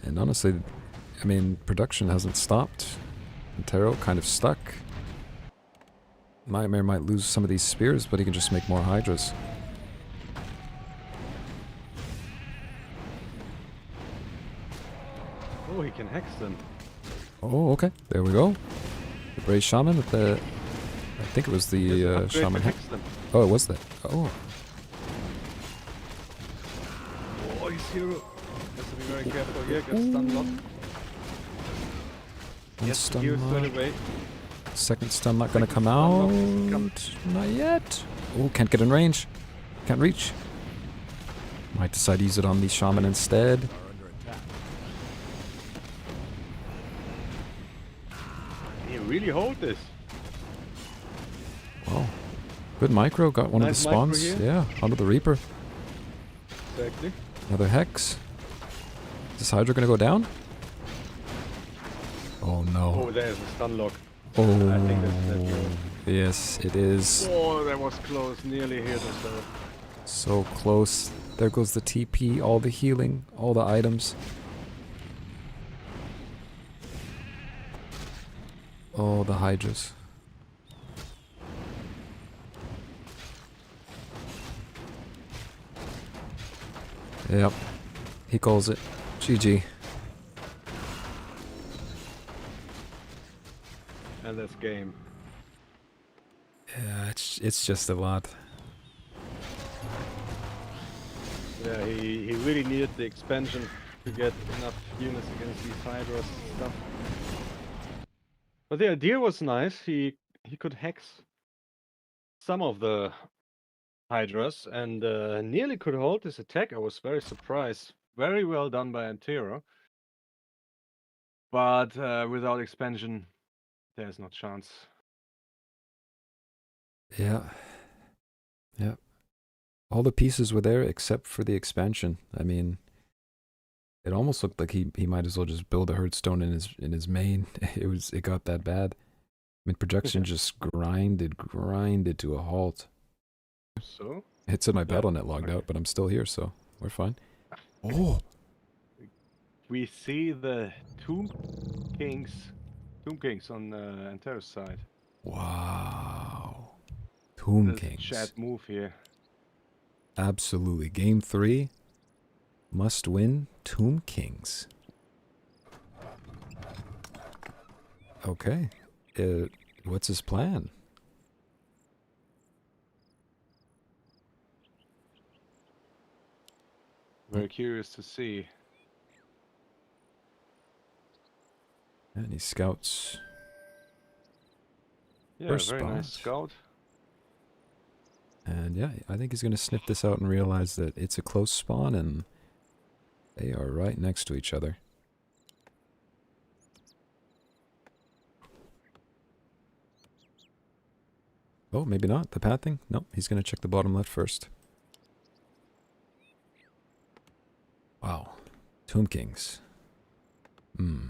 [SPEAKER 1] And honestly, I mean, production hasn't stopped. Antero kind of stuck. Nightmare might lose some of these spears, but he can just make more Hydras.
[SPEAKER 2] Oh, he can hex them.
[SPEAKER 1] Oh, okay. There we go. The Brave Shaman with the... I think it was the
[SPEAKER 2] Upgrade
[SPEAKER 1] Shaman
[SPEAKER 2] to
[SPEAKER 1] hex.
[SPEAKER 2] hex them.
[SPEAKER 1] Oh, it was that. Oh.
[SPEAKER 2] Oh, he's hero. Has to be very careful here. Gets stun locked.
[SPEAKER 1] One
[SPEAKER 2] Gets
[SPEAKER 1] stun
[SPEAKER 2] healed straight
[SPEAKER 1] lock.
[SPEAKER 2] away.
[SPEAKER 1] Second stun not gonna
[SPEAKER 2] Second
[SPEAKER 1] come
[SPEAKER 2] stun lock
[SPEAKER 1] out.
[SPEAKER 2] doesn't come.
[SPEAKER 1] Not yet. Oh, can't get in range. Can't reach. Might decide to use it on the Shaman instead.
[SPEAKER 3] Are under attack.
[SPEAKER 2] really hold this.
[SPEAKER 1] Wow. Good micro. Got one of the
[SPEAKER 2] Nice micro
[SPEAKER 1] spawns.
[SPEAKER 2] here.
[SPEAKER 1] Yeah, onto the Reaper.
[SPEAKER 2] Exactly.
[SPEAKER 1] Another Hex. Is this Hydra gonna go down? Oh no.
[SPEAKER 2] Oh, there's a stun lock.
[SPEAKER 1] Oh,
[SPEAKER 2] I think that's Antero.
[SPEAKER 1] yes, it is.
[SPEAKER 2] Oh, that was close. Nearly hit us though.
[SPEAKER 1] So close. There goes the TP, all the healing, all the items. Oh, the Hydras. Yep. He calls it. GG.
[SPEAKER 2] And that's game.
[SPEAKER 1] Yeah, it's just a lot.
[SPEAKER 2] Yeah, he really needed the expansion to get enough units against these Hydras and stuff. But the idea was nice. He could hex some of the Hydras and nearly could hold this attack. I was very surprised. Very well done by Antero. But without expansion, there's no chance.
[SPEAKER 1] Yeah. Yeah. All the pieces were there except for the expansion. I mean, it almost looked like he might as well just build a Hearthstone in his main. It got that bad. I mean, projection just grinded to a halt.
[SPEAKER 2] So
[SPEAKER 1] It said my
[SPEAKER 2] Yeah,
[SPEAKER 1] battle.net logged
[SPEAKER 2] okay.
[SPEAKER 1] out, but I'm still here, so we're fine. Oh,
[SPEAKER 2] we see the Tomb Kings on Antero's side.
[SPEAKER 1] wow. Tomb
[SPEAKER 2] This
[SPEAKER 1] Kings.
[SPEAKER 2] Chad move here.
[SPEAKER 1] Absolutely. Game 3. Must win. Tomb Kings. Okay. What's his plan?
[SPEAKER 2] Very curious to see.
[SPEAKER 1] And he scouts.
[SPEAKER 2] Yeah,
[SPEAKER 1] First
[SPEAKER 2] very nice
[SPEAKER 1] spot.
[SPEAKER 2] scout.
[SPEAKER 1] And yeah, I think he's going to sniff this out and realize that it's a close spawn and they are right next to each other. Oh, maybe not. The pathing? Nope, he's going to check the bottom left first. Wow. Tomb Kings. Hmm.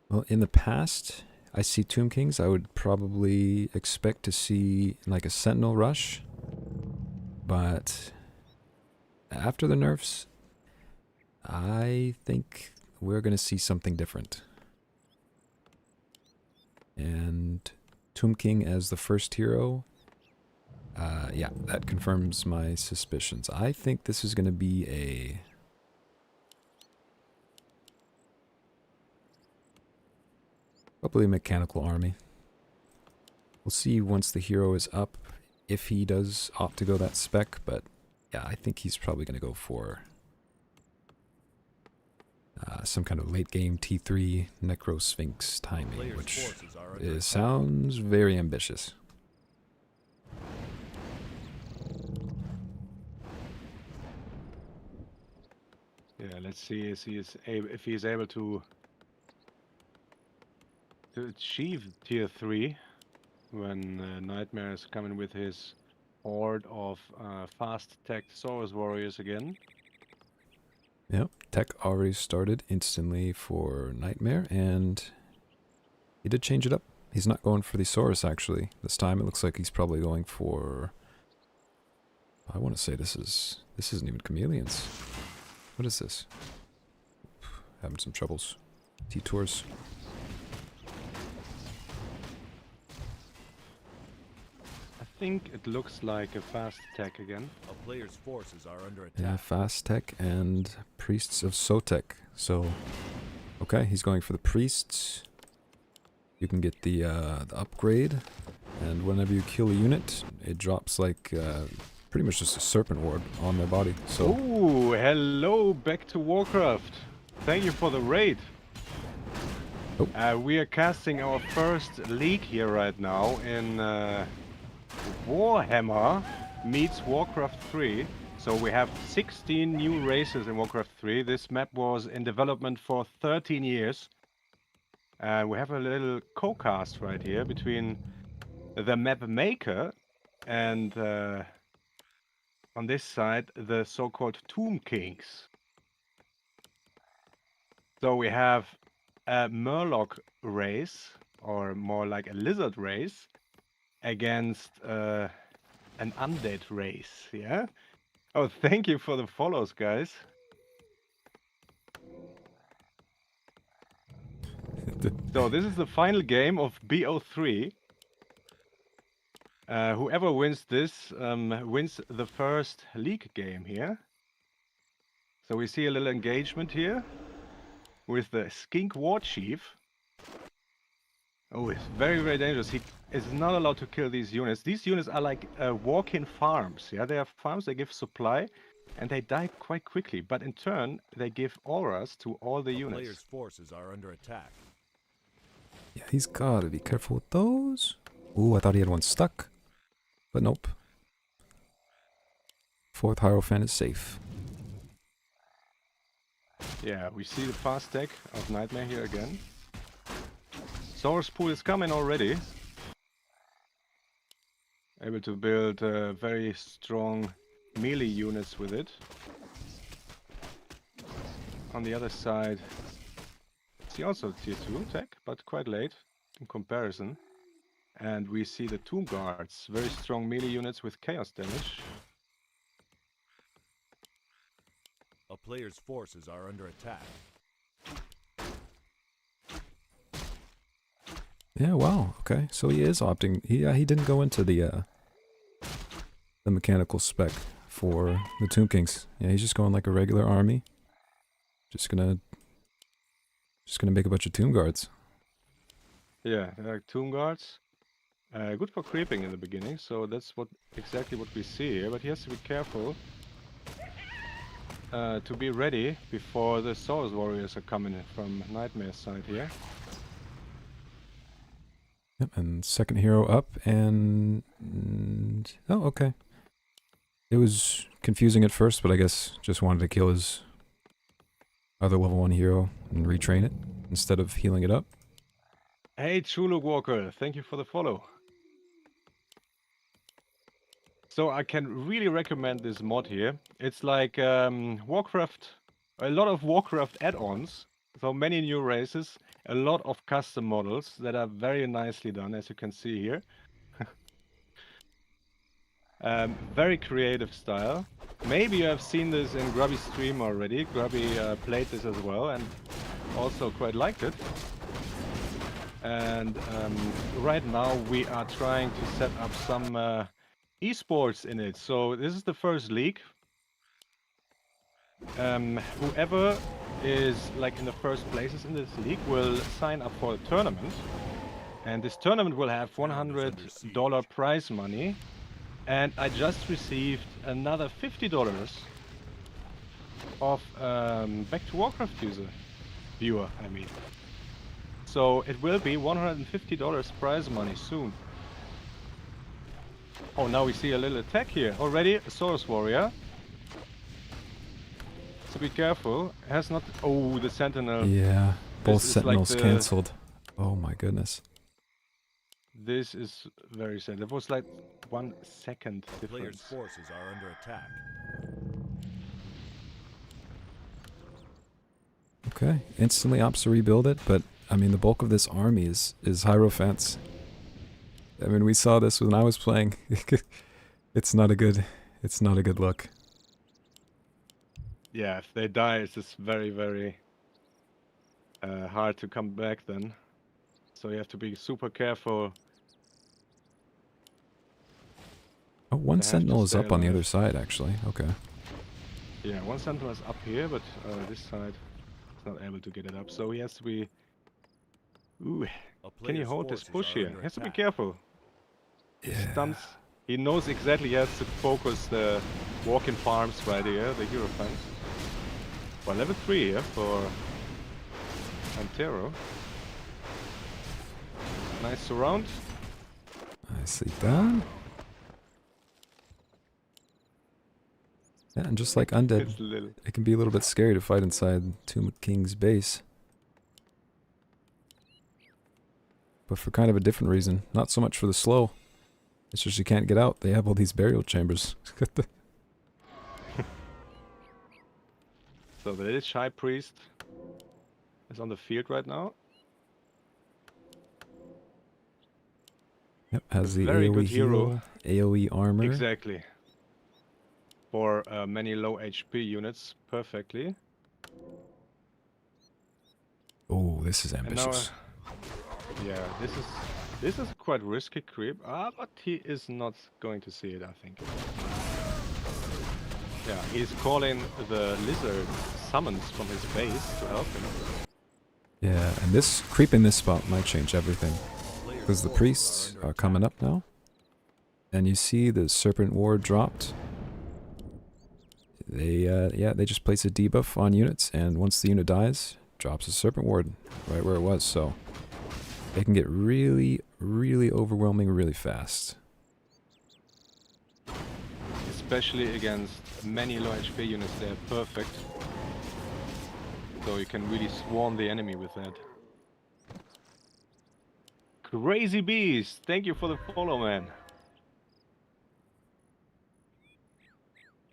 [SPEAKER 1] Well, in the past, I see Tomb Kings. I would probably expect to see like a Sentinel rush. But after the nerfs, I think we're going to see something different. And Tomb King as the first hero, yeah, that confirms my suspicions. I think this is going to be a... probably a mechanical army. We'll see once the hero is up if he does opt to go that spec, but yeah, I think he's probably going to go for some kind of late game T3 Necro Sphinx timing,
[SPEAKER 3] Player's
[SPEAKER 1] which
[SPEAKER 3] forces are under attack.
[SPEAKER 1] sounds very ambitious.
[SPEAKER 2] Yeah, let's see if he is able to achieve tier 3 when Nightmare is coming with his horde of fast tech Saurus warriors again.
[SPEAKER 1] Yep, tech already started instantly for Nightmare, and he did change it up. He's not going for the Saurus, actually. This time it looks like he's probably going for... I want to say this isn't even Chameleons. What is this? Having some troubles. Detours.
[SPEAKER 2] I think it looks like a fast tech again.
[SPEAKER 3] A player's forces are under
[SPEAKER 1] Yeah,
[SPEAKER 3] attack.
[SPEAKER 1] Fast Tech and Priests of Sotek. So, okay, he's going for the Priests. You can get the upgrade, and whenever you kill a unit, it drops like pretty much just a Serpent Ward on their body. So,
[SPEAKER 2] Ooh, hello, back to Warcraft. Thank you for the raid.
[SPEAKER 1] Oh.
[SPEAKER 2] We are casting our first league here right now in Warhammer meets Warcraft 3. So we have 16 new races in Warcraft 3. This map was in development for 13 years. We have a little co-cast right here between the map maker and on this side the so-called Tomb Kings. So we have a Murloc race, or more like a lizard race, against an undead race, yeah? Oh, thank you for the follows, guys. So this is the final game of BO3. Whoever wins this wins the first league game here. So we see a little engagement here with the Skink War Chief. Oh, it's very, very dangerous. He is not allowed to kill these units. These units are like walk-in farms. Yeah, they are farms, they give supply, and they die quite quickly. But in turn, they give auras to all the units.
[SPEAKER 3] Player's forces are under attack.
[SPEAKER 1] Yeah, he's gotta be careful with those. Ooh, I thought he had one stuck. But nope. 4th Hierophant is safe.
[SPEAKER 2] Yeah, we see the fast tech of Nightmare here again. Source Pool is coming already. Able to build very strong melee units with it. On the other side, see also tier 2 tech, but quite late in comparison. And we see the Tomb Guards, very strong melee units with chaos damage.
[SPEAKER 3] A player's forces are under attack.
[SPEAKER 1] Yeah, wow. Okay, so he is opting. He didn't go into the mechanical spec for the Tomb Kings. Yeah, he's just going like a regular army. Just gonna make a bunch of Tomb Guards.
[SPEAKER 2] Yeah, they're like Tomb Guards. Good for creeping in the beginning, so that's exactly what we see here. But he has to be careful to be ready before the Source Warriors are coming in from Nightmare's side here.
[SPEAKER 1] Yep, and second hero up, and oh, okay. It was confusing at first, but I guess just wanted to kill his other level 1 hero and retrain it instead of healing it up.
[SPEAKER 2] Hey, Chuluk Walker, thank you for the follow. So I can really recommend this mod here. It's like Warcraft, a lot of Warcraft add-ons. So many new races, a lot of custom models that are very nicely done, as you can see here. Very creative style. Maybe you have seen this in Grubby's stream already. Grubby played this as well and also quite liked it. And right now we are trying to set up some esports in it. So this is the first league. Whoever is like in the first places in this league will sign up for a tournament. And this tournament will have $100 prize money. And I just received another $50 of Back to Warcraft viewer, I mean. So it will be $150 prize money soon. Oh, now we see a little attack here. Already a Source Warrior. So be careful. Has not... Oh, the Sentinel.
[SPEAKER 1] Yeah, both Sentinels
[SPEAKER 2] like
[SPEAKER 1] cancelled. Oh my goodness.
[SPEAKER 2] This is very sad. There was like 1 second
[SPEAKER 3] Player's
[SPEAKER 2] difference.
[SPEAKER 3] forces are under attack.
[SPEAKER 1] Okay, instantly opts to rebuild it, but I mean the bulk of this army is Hierophants. I mean we saw this when I was playing. It's not a good look.
[SPEAKER 2] Yeah, if they die, it's just very, very hard to come back then. So you have to be super careful.
[SPEAKER 1] Oh, one
[SPEAKER 2] They have to
[SPEAKER 1] Sentinel is
[SPEAKER 2] stay
[SPEAKER 1] up on the
[SPEAKER 2] alive.
[SPEAKER 1] other side actually. Okay.
[SPEAKER 2] Yeah, one Sentinel is up here, but this side is not able to get it up. So he has to be... Ooh,
[SPEAKER 3] A
[SPEAKER 2] can you
[SPEAKER 3] player's
[SPEAKER 2] hold this
[SPEAKER 3] forces
[SPEAKER 2] push
[SPEAKER 3] are
[SPEAKER 2] here?
[SPEAKER 3] under
[SPEAKER 2] He has to be
[SPEAKER 3] attack.
[SPEAKER 2] careful.
[SPEAKER 1] Yeah.
[SPEAKER 2] Stunts. He knows exactly he has to focus the walk-in farms right here, the hero fans. Well, level 3 here for Antero. Nice surround.
[SPEAKER 1] Nicely done. Yeah, and just like Undead,
[SPEAKER 2] It's little.
[SPEAKER 1] it can be a little bit scary to fight inside Tomb King's base. But for kind of a different reason. Not so much for the slow. It's just you can't get out. They have all these burial chambers.
[SPEAKER 2] So the little shy priest is on the field right now.
[SPEAKER 1] Yep, has the
[SPEAKER 2] Very
[SPEAKER 1] AoE
[SPEAKER 2] good hero.
[SPEAKER 1] heal, AoE armor.
[SPEAKER 2] Exactly. For many low HP units, perfectly.
[SPEAKER 1] Oh, this is
[SPEAKER 2] And now,
[SPEAKER 1] ambitious.
[SPEAKER 2] yeah, this is quite risky creep. But he is not going to see it, I think. Yeah, he's calling the lizard summons from his base to help him.
[SPEAKER 1] Yeah, and this creep in this spot might change everything. Because the priests are coming up now. And you see the serpent ward dropped. They they just place a debuff on units, and once the unit dies, drops a serpent ward right where it was. So they can get really, really overwhelming really fast.
[SPEAKER 2] Especially against many low HP units, they're perfect. So you can really swarm the enemy with that. Crazy Beast, thank you for the follow, man.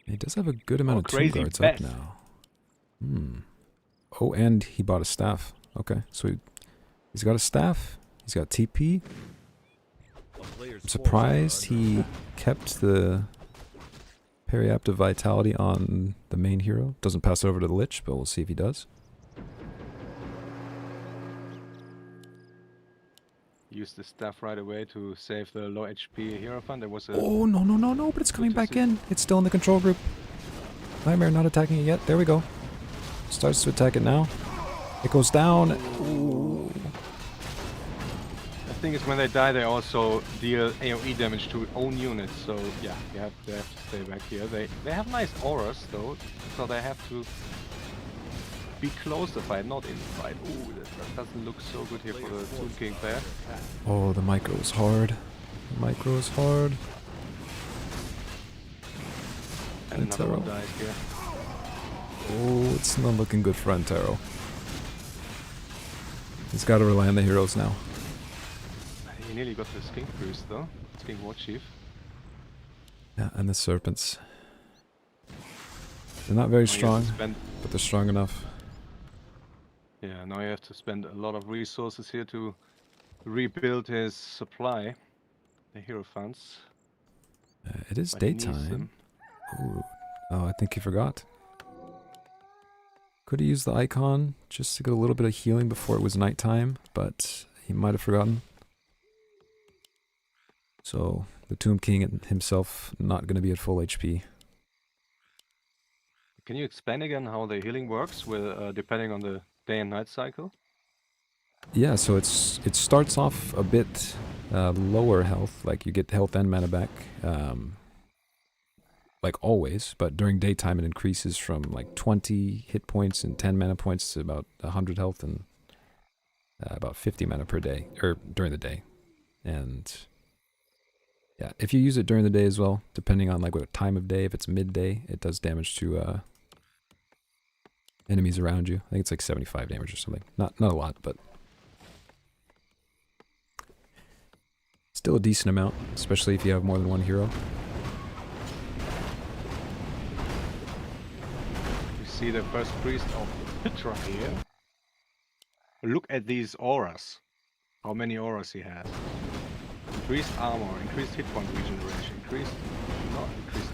[SPEAKER 1] He does have a good amount of tomb
[SPEAKER 2] Crazy
[SPEAKER 1] guards up
[SPEAKER 2] Beth.
[SPEAKER 1] now. Oh, and he bought a staff. Okay, so he's got a staff. He's got TP. I'm surprised he kept the Periaptive Vitality on the main hero. Doesn't pass over to the Lich, but we'll see if he does.
[SPEAKER 2] Use the staff right away to save the low HP Hierophant. There was a...
[SPEAKER 1] Oh, no, no, no, no, but it's coming
[SPEAKER 2] to
[SPEAKER 1] back
[SPEAKER 2] see.
[SPEAKER 1] in. It's still in the control group. Nightmare not attacking it yet. There we go. Starts to attack it now. It goes down. Ooh.
[SPEAKER 2] The thing is, when they die, they also deal AoE damage to own units. So yeah, they have to stay back here. They have nice auras though, so they have to be close to fight, not in fight. Ooh, that doesn't look so good here for the Tomb King player.
[SPEAKER 1] Oh, the micro is hard. The micro is hard.
[SPEAKER 2] And another
[SPEAKER 1] Antero.
[SPEAKER 2] one dies here.
[SPEAKER 1] Oh, it's not looking good for Antero. He's got to rely on the heroes now.
[SPEAKER 2] He nearly got the Skink Priest though. Skink War Chief.
[SPEAKER 1] Yeah, and the serpents. They're not very
[SPEAKER 2] Now he has to
[SPEAKER 1] strong,
[SPEAKER 2] spend-
[SPEAKER 1] but they're strong enough.
[SPEAKER 2] Yeah, now you have to spend a lot of resources here to rebuild his supply. The Hierophants.
[SPEAKER 1] It is
[SPEAKER 2] But he needs
[SPEAKER 1] daytime.
[SPEAKER 2] them.
[SPEAKER 1] Ooh. Oh, I think he forgot. Could have used the icon just to get a little bit of healing before it was nighttime, but he might have forgotten. So, the Tomb King himself not going to be at full HP.
[SPEAKER 2] Can you explain again how the healing works with depending on the day and night cycle?
[SPEAKER 1] Yeah, so it starts off a bit lower health, like you get health and mana back, like always, but during daytime it increases from like 20 hit points and 10 mana points to about 100 health and about 50 mana per day, or during the day. And yeah, if you use it during the day as well, depending on like what time of day, if it's midday, it does damage to enemies around you. I think it's like 75 damage or something. Not a lot, but still a decent amount, especially if you have more than one hero.
[SPEAKER 2] You see the first priest of Petra here. Look at these auras. How many auras he has. Increased armor, increased hit point regeneration, increased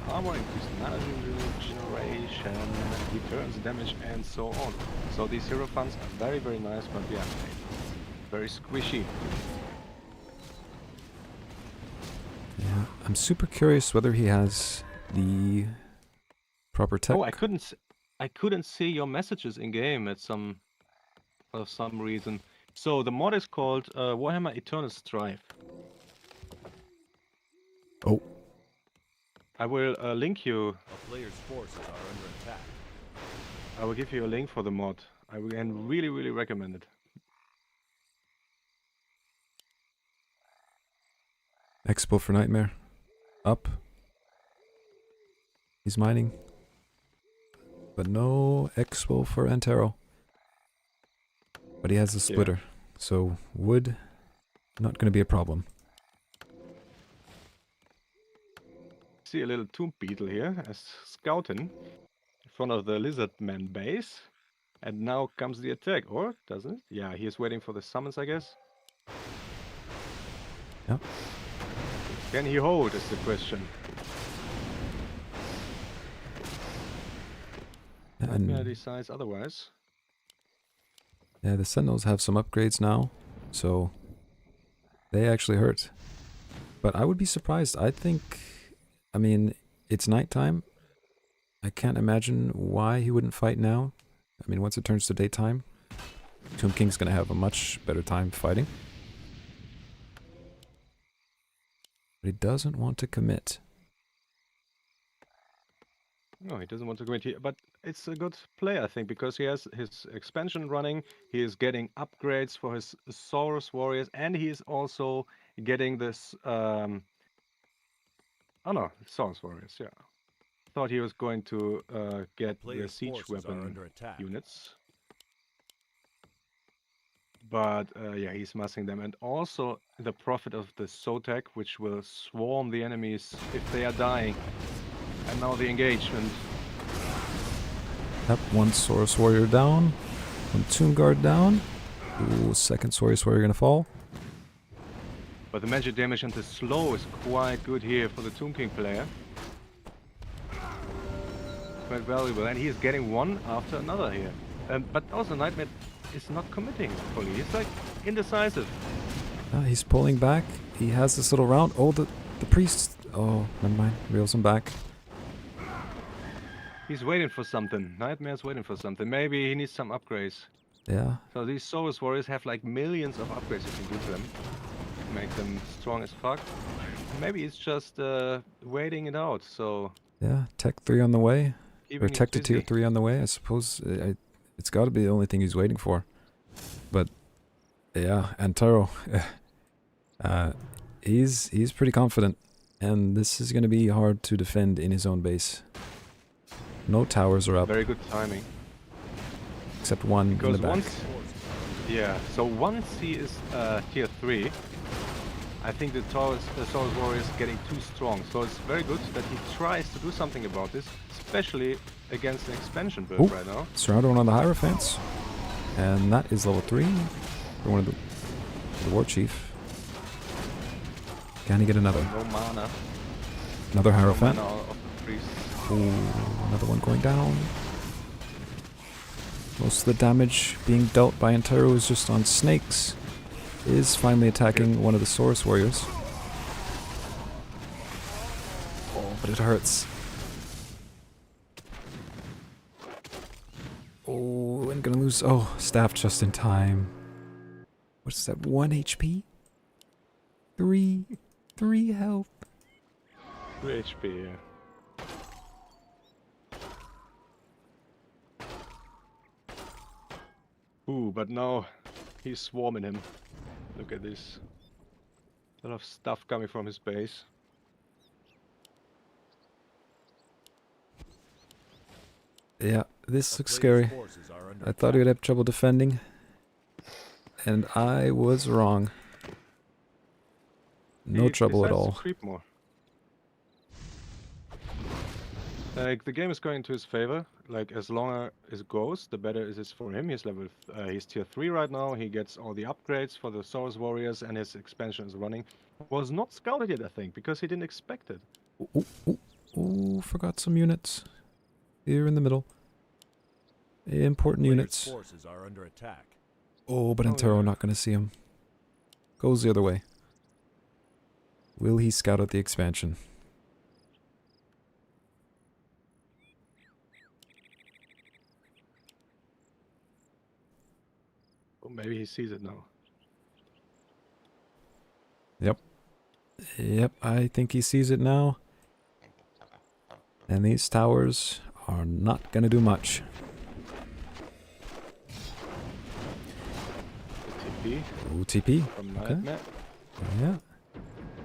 [SPEAKER 2] armor, increased mana regeneration, returns damage, and so on. So these Hierophants are very, very nice, but yeah, very squishy.
[SPEAKER 1] Yeah, I'm super curious whether he has the proper tech.
[SPEAKER 2] Oh, I couldn't see your messages in game at for some reason. So the mod is called Warhammer Eternal Strife.
[SPEAKER 1] Oh,
[SPEAKER 2] I will link you.
[SPEAKER 3] A player's forces are under attack.
[SPEAKER 2] I will give you a link for the mod. I will and really, really recommend it.
[SPEAKER 1] Expo for Nightmare. Up. He's mining. but no expo for Antero. But he has a splitter, so wood not going to be a problem.
[SPEAKER 2] See a little tomb beetle here as scouting in front of the lizard man base. And now comes the attack, or doesn't it? Yeah, he is waiting for the summons, I guess.
[SPEAKER 1] Yep.
[SPEAKER 2] Can he hold is the question. Nightmare decides otherwise.
[SPEAKER 1] Yeah, the Sentinels have some upgrades now, so they actually hurt. But I would be surprised. I mean, it's nighttime. I can't imagine why he wouldn't fight now. I mean, once it turns to daytime, Tomb King's going to have a much better time fighting. But he doesn't want to commit.
[SPEAKER 2] No, he doesn't want to commit here, but it's a good play, I think, because he has his expansion running, he is getting upgrades for his Saurus warriors, and he is also getting this, oh no, Saurus warriors, yeah. Thought he was going to get the
[SPEAKER 3] Player's
[SPEAKER 2] siege
[SPEAKER 3] forces are
[SPEAKER 2] weapon
[SPEAKER 3] under attack.
[SPEAKER 2] units. But yeah, he's massing them, and also the profit of the Sotek, which will swarm the enemies if they are dying. And now the engagement.
[SPEAKER 1] Yep, one Saurus warrior down, one Tomb Guard down. Ooh, second Saurus warrior going to fall.
[SPEAKER 2] But the magic damage and the slow is quite good here for the Tomb King player. Quite valuable, and he is getting one after another here. But also Nightmare is not committing fully. He's like indecisive.
[SPEAKER 1] He's pulling back. He has this little round. Oh, the priest. Oh, never mind. Reels him back.
[SPEAKER 2] He's waiting for something. Nightmare's waiting for something. Maybe he needs some upgrades.
[SPEAKER 1] Yeah.
[SPEAKER 2] So these Saurus warriors have like millions of upgrades you can do to them. Make them strong as fuck. Maybe he's just waiting it out, so...
[SPEAKER 1] Yeah, Tech 3 on the way. Or
[SPEAKER 2] keeping
[SPEAKER 1] Tech
[SPEAKER 2] it
[SPEAKER 1] to Tier
[SPEAKER 2] busy.
[SPEAKER 1] 3 on the way. I suppose it's got to be the only thing he's waiting for. But, yeah, Antero. He's pretty confident. And this is going to be hard to defend in his own base. No towers are up,
[SPEAKER 2] Very good timing.
[SPEAKER 1] except one in
[SPEAKER 2] Because
[SPEAKER 1] the back.
[SPEAKER 2] once... Yeah, so once he is tier 3, I think the Saurus warrior is getting too strong. So it's very good that he tries to do something about this, especially against an expansion build
[SPEAKER 1] Ooh.
[SPEAKER 2] right now.
[SPEAKER 1] Surrounded one on the Hierophants. And that is level 3 for one of the War Chief. Can he get another?
[SPEAKER 2] No mana.
[SPEAKER 1] Another
[SPEAKER 2] No
[SPEAKER 1] Hierophant.
[SPEAKER 2] mana of the priest.
[SPEAKER 1] Ooh, another one going down. Most of the damage being dealt by Antero is just on snakes. Is finally attacking one of the Saurus warriors. Oh, but it hurts. Oh, I'm gonna lose. Oh, staff just in time. What's that? 1 HP? 3 health.
[SPEAKER 2] 2 HP, yeah. Ooh, but now he's swarming him. Look at this. A lot of stuff coming from his base.
[SPEAKER 1] Yeah, this
[SPEAKER 3] A
[SPEAKER 1] looks
[SPEAKER 3] player's
[SPEAKER 1] scary.
[SPEAKER 3] forces are under
[SPEAKER 1] I thought he would
[SPEAKER 3] attack.
[SPEAKER 1] have trouble defending. And I was wrong. No
[SPEAKER 2] He
[SPEAKER 1] trouble at
[SPEAKER 2] decides
[SPEAKER 1] all.
[SPEAKER 2] to creep more. Like the game is going to his favor. Like as longer as it goes, the better it is for him. He's tier 3 right now. He gets all the upgrades for the Saurus warriors, and his expansion is running. Was not scouted yet, I think, because he didn't expect it.
[SPEAKER 1] Ooh, ooh, ooh, forgot some units. Here in the middle. Important
[SPEAKER 3] Player's
[SPEAKER 1] units.
[SPEAKER 3] forces are under attack.
[SPEAKER 1] Oh, but
[SPEAKER 2] Oh,
[SPEAKER 1] Antero
[SPEAKER 2] yeah.
[SPEAKER 1] not going to see him. Goes the other way. Will he scout out the expansion?
[SPEAKER 2] Or maybe he sees it now.
[SPEAKER 1] Yep, I think he sees it now. And these towers are not going to do much.
[SPEAKER 2] The TP
[SPEAKER 1] Ooh, TP.
[SPEAKER 2] from
[SPEAKER 1] Okay.
[SPEAKER 2] Nightmare.
[SPEAKER 1] Yeah.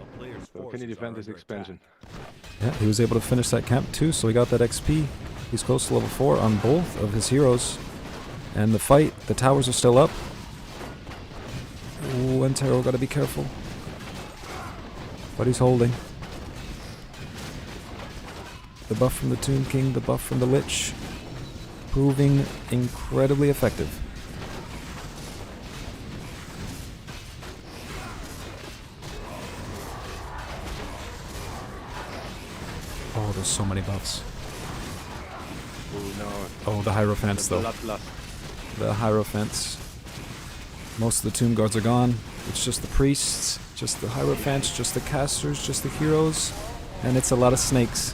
[SPEAKER 3] A player's
[SPEAKER 2] So can
[SPEAKER 3] forces
[SPEAKER 2] he defend
[SPEAKER 3] are
[SPEAKER 2] his
[SPEAKER 3] under
[SPEAKER 2] expansion?
[SPEAKER 3] attack.
[SPEAKER 1] Yeah, he was able to finish that camp too, so he got that XP. He's close to level 4 on both of his heroes. And the fight, the towers are still up. Ooh, Antero, gotta be careful. But he's holding. The buff from the Tomb King, the buff from the Lich, proving incredibly effective. Oh, there's so many buffs.
[SPEAKER 2] Oh no.
[SPEAKER 1] Oh, the Hierophants though. The Hierophants. Most of the Tomb Guards are gone. It's just the priests, just the Hierophants, just the casters, just the heroes, and it's a lot of snakes.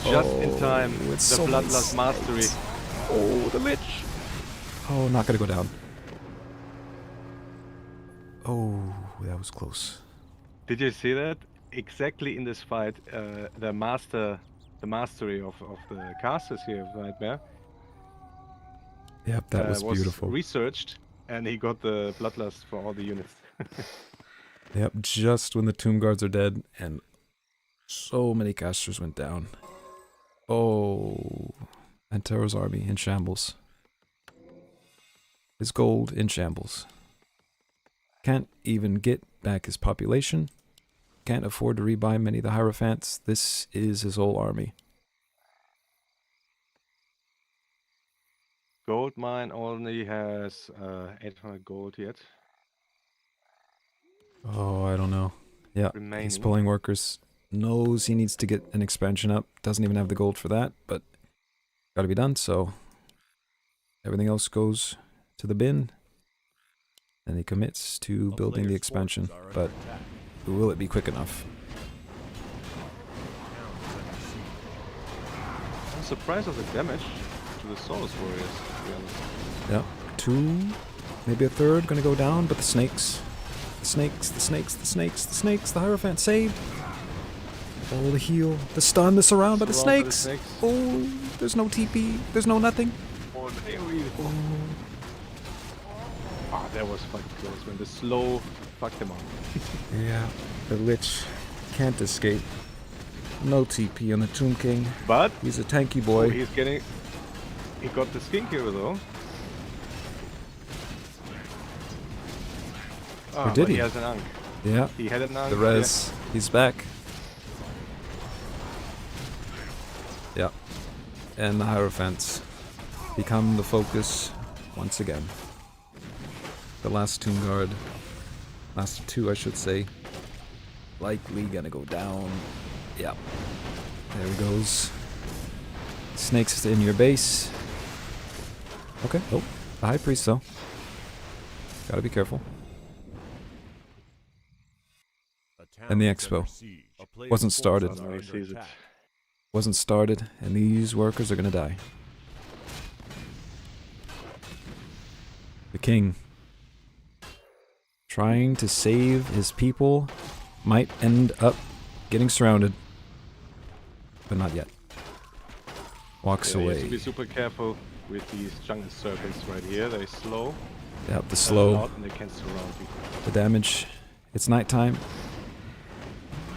[SPEAKER 2] Just in time, the
[SPEAKER 1] it's so many
[SPEAKER 2] Bloodlust Mastery.
[SPEAKER 1] snakes. Oh, the Lich. Oh, not gonna go down. Oh, that was close.
[SPEAKER 2] Did you see that? Exactly in this fight, the mastery of the casters here of Nightmare
[SPEAKER 1] Yep, that was beautiful.
[SPEAKER 2] researched, and he got the Bloodlust for all the units.
[SPEAKER 1] Yep, just when the Tomb Guards are dead, and so many casters went down. Oh, Antero's army in shambles. His gold in shambles. Can't even get back his population. Can't afford to rebuy many of the Hierophants. This is his whole army.
[SPEAKER 2] Gold mine only has 800 gold yet.
[SPEAKER 1] Oh, I don't know. Yeah,
[SPEAKER 2] Remaining.
[SPEAKER 1] he's pulling workers. Knows he needs to get an expansion up. Doesn't even have the gold for that, but gotta be done, so everything else goes to the bin. And he commits to building the expansion, but will it be quick enough?
[SPEAKER 2] I'm surprised of the damage to the Soulless Warriors, to be honest.
[SPEAKER 1] Yep, 2, maybe a third gonna go down, but the snakes. The snakes, the snakes, the snakes, the snakes, the Hierophant saved. Oh, the heal, the stun, the surround by the snakes. Oh, there's no TP, there's no nothing.
[SPEAKER 2] Oh, ah, that was fucking close, man. The slow fucked him up.
[SPEAKER 1] Yeah, the Lich can't escape. No TP on the Tomb King.
[SPEAKER 2] But
[SPEAKER 1] He's a tanky boy.
[SPEAKER 2] he's getting. He got the skink here though. Oh,
[SPEAKER 1] Or did
[SPEAKER 2] but
[SPEAKER 1] he?
[SPEAKER 2] He has an Ankh.
[SPEAKER 1] Yeah,
[SPEAKER 2] He had an Ankh.
[SPEAKER 1] the res. He's back. Yeah. And the Hierophants become the focus once again. The last Tomb Guard, last 2 I should say, likely gonna go down. Yeah. There he goes. Snakes in your base. Okay. Oh, the High Priest though. Gotta be careful. And the expo wasn't started.
[SPEAKER 2] Oh, no, he sees it.
[SPEAKER 1] Wasn't started, and these workers are gonna die. The king, trying to save his people, might end up getting surrounded, but not yet. Walks
[SPEAKER 2] Yeah, you have
[SPEAKER 1] away.
[SPEAKER 2] to be super careful with these jungle serpents right here. They're slow.
[SPEAKER 1] Yep, the
[SPEAKER 2] they're
[SPEAKER 1] slow,
[SPEAKER 2] loud, and they can surround you.
[SPEAKER 1] the damage. It's nighttime.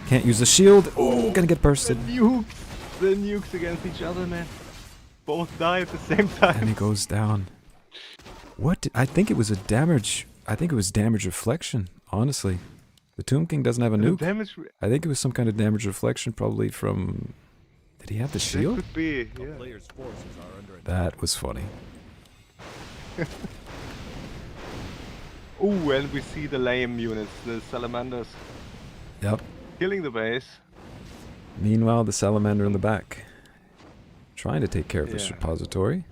[SPEAKER 1] Can't use the shield. Oh, gonna get bursted.
[SPEAKER 2] The nukes against each other, man. Both die at the same time.
[SPEAKER 1] And he goes down. What? I think it was a damage. I think it was damage reflection, honestly. The Tomb King doesn't have a nuke. I think it was some kind of damage reflection, probably from... Did he have the shield?
[SPEAKER 2] Could be,
[SPEAKER 3] The
[SPEAKER 2] yeah.
[SPEAKER 3] player's forces are under attack.
[SPEAKER 1] That was funny.
[SPEAKER 2] Ooh, and we see the lame units, the salamanders,
[SPEAKER 1] Yep.
[SPEAKER 2] killing the base.
[SPEAKER 1] Meanwhile, the salamander in the back. Trying to take care of this
[SPEAKER 2] Yeah.
[SPEAKER 1] repository.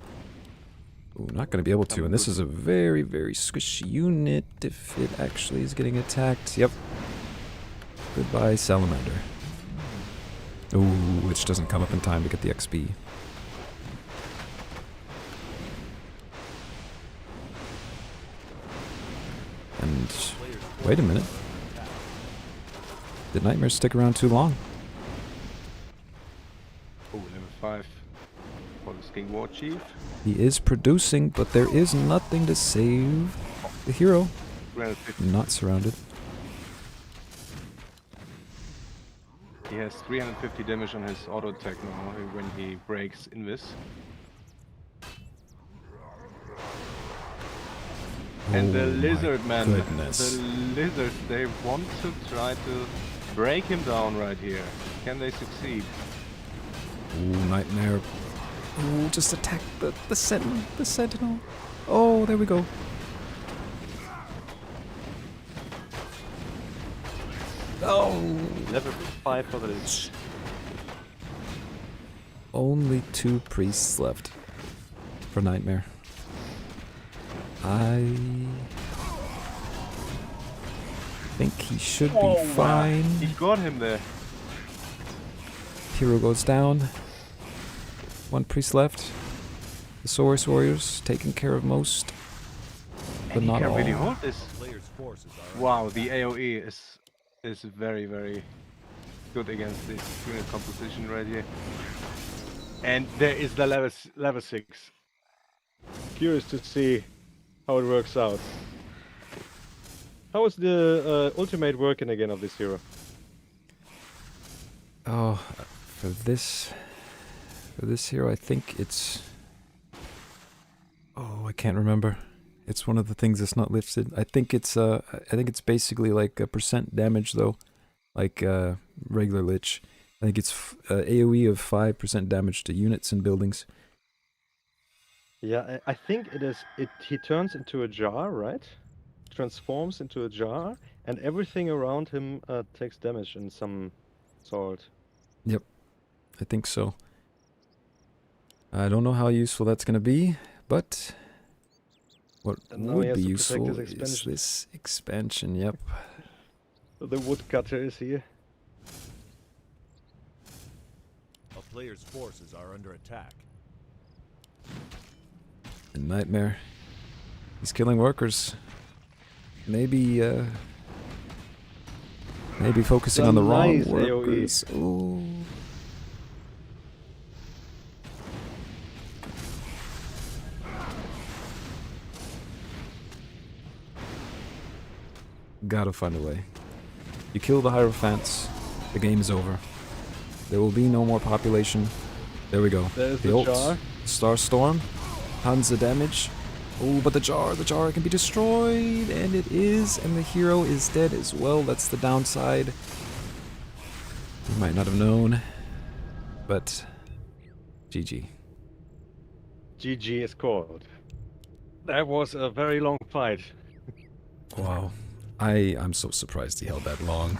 [SPEAKER 1] Ooh, not going to be able to. And this is a very, very squishy unit if it actually is getting attacked. Yep. Goodbye, salamander. Ooh, which doesn't come up in time to get the XP. And wait a minute. Did Nightmare stick around too long?
[SPEAKER 2] Oh, level 5 for the Sking War Chief.
[SPEAKER 1] He is producing, but there is nothing to save the hero.
[SPEAKER 2] 350.
[SPEAKER 1] Not surrounded.
[SPEAKER 2] He has 350 damage on his auto attack now when he breaks Invis. And the
[SPEAKER 1] Oh my
[SPEAKER 2] lizard man,
[SPEAKER 1] goodness.
[SPEAKER 2] the lizards, they want to try to break him down right here. Can they succeed?
[SPEAKER 1] Ooh, nightmare. Ooh, just attack the sentinel. Oh, there we go. Oh,
[SPEAKER 2] Level 5 for the lizard.
[SPEAKER 1] only 2 priests left for nightmare. I think he should be fine.
[SPEAKER 2] He got him there.
[SPEAKER 1] Hero goes down. 1 priest left. The Saurus warriors taking care of most, but
[SPEAKER 2] And he
[SPEAKER 1] not
[SPEAKER 2] can
[SPEAKER 1] all.
[SPEAKER 2] really hold this.
[SPEAKER 3] Player's forces are
[SPEAKER 2] Wow, the AoE is very, very good against this unit composition right here. And there is the level 6. Curious to see how it works out. How is the ultimate working again of this hero?
[SPEAKER 1] Oh, for this hero, I think it's. Oh, I can't remember. It's one of the things that's not listed. I think it's basically like a % damage though, like regular Lich. I think it's AOE of 5% damage to units and buildings.
[SPEAKER 2] Yeah, I think it is. He turns into a jar, right? Transforms into a jar, and everything around him takes damage in some sort.
[SPEAKER 1] Yep, I think so. I don't know how useful that's gonna be, but what
[SPEAKER 2] And now he
[SPEAKER 1] would
[SPEAKER 2] has
[SPEAKER 1] be
[SPEAKER 2] to protect
[SPEAKER 1] useful
[SPEAKER 2] his
[SPEAKER 1] is
[SPEAKER 2] expansion.
[SPEAKER 1] this expansion. Yep.
[SPEAKER 2] The woodcutter is here.
[SPEAKER 3] a player's forces are under attack.
[SPEAKER 1] And Nightmare. He's killing workers. Maybe focusing on the wrong
[SPEAKER 2] Nice AoE.
[SPEAKER 1] workers. Ooh. Gotta find a way. You kill the Hierophants, the game is over. There will be no more population. There we go.
[SPEAKER 2] There's
[SPEAKER 1] the
[SPEAKER 2] the
[SPEAKER 1] ult.
[SPEAKER 2] jar.
[SPEAKER 1] Star Storm. Tons of damage. Oh, but the jar can be destroyed, and it is, and the hero is dead as well. That's the downside. You might not have known, but GG.
[SPEAKER 2] GG is called. That was a very long fight.
[SPEAKER 1] Wow. I'm so surprised he held that long.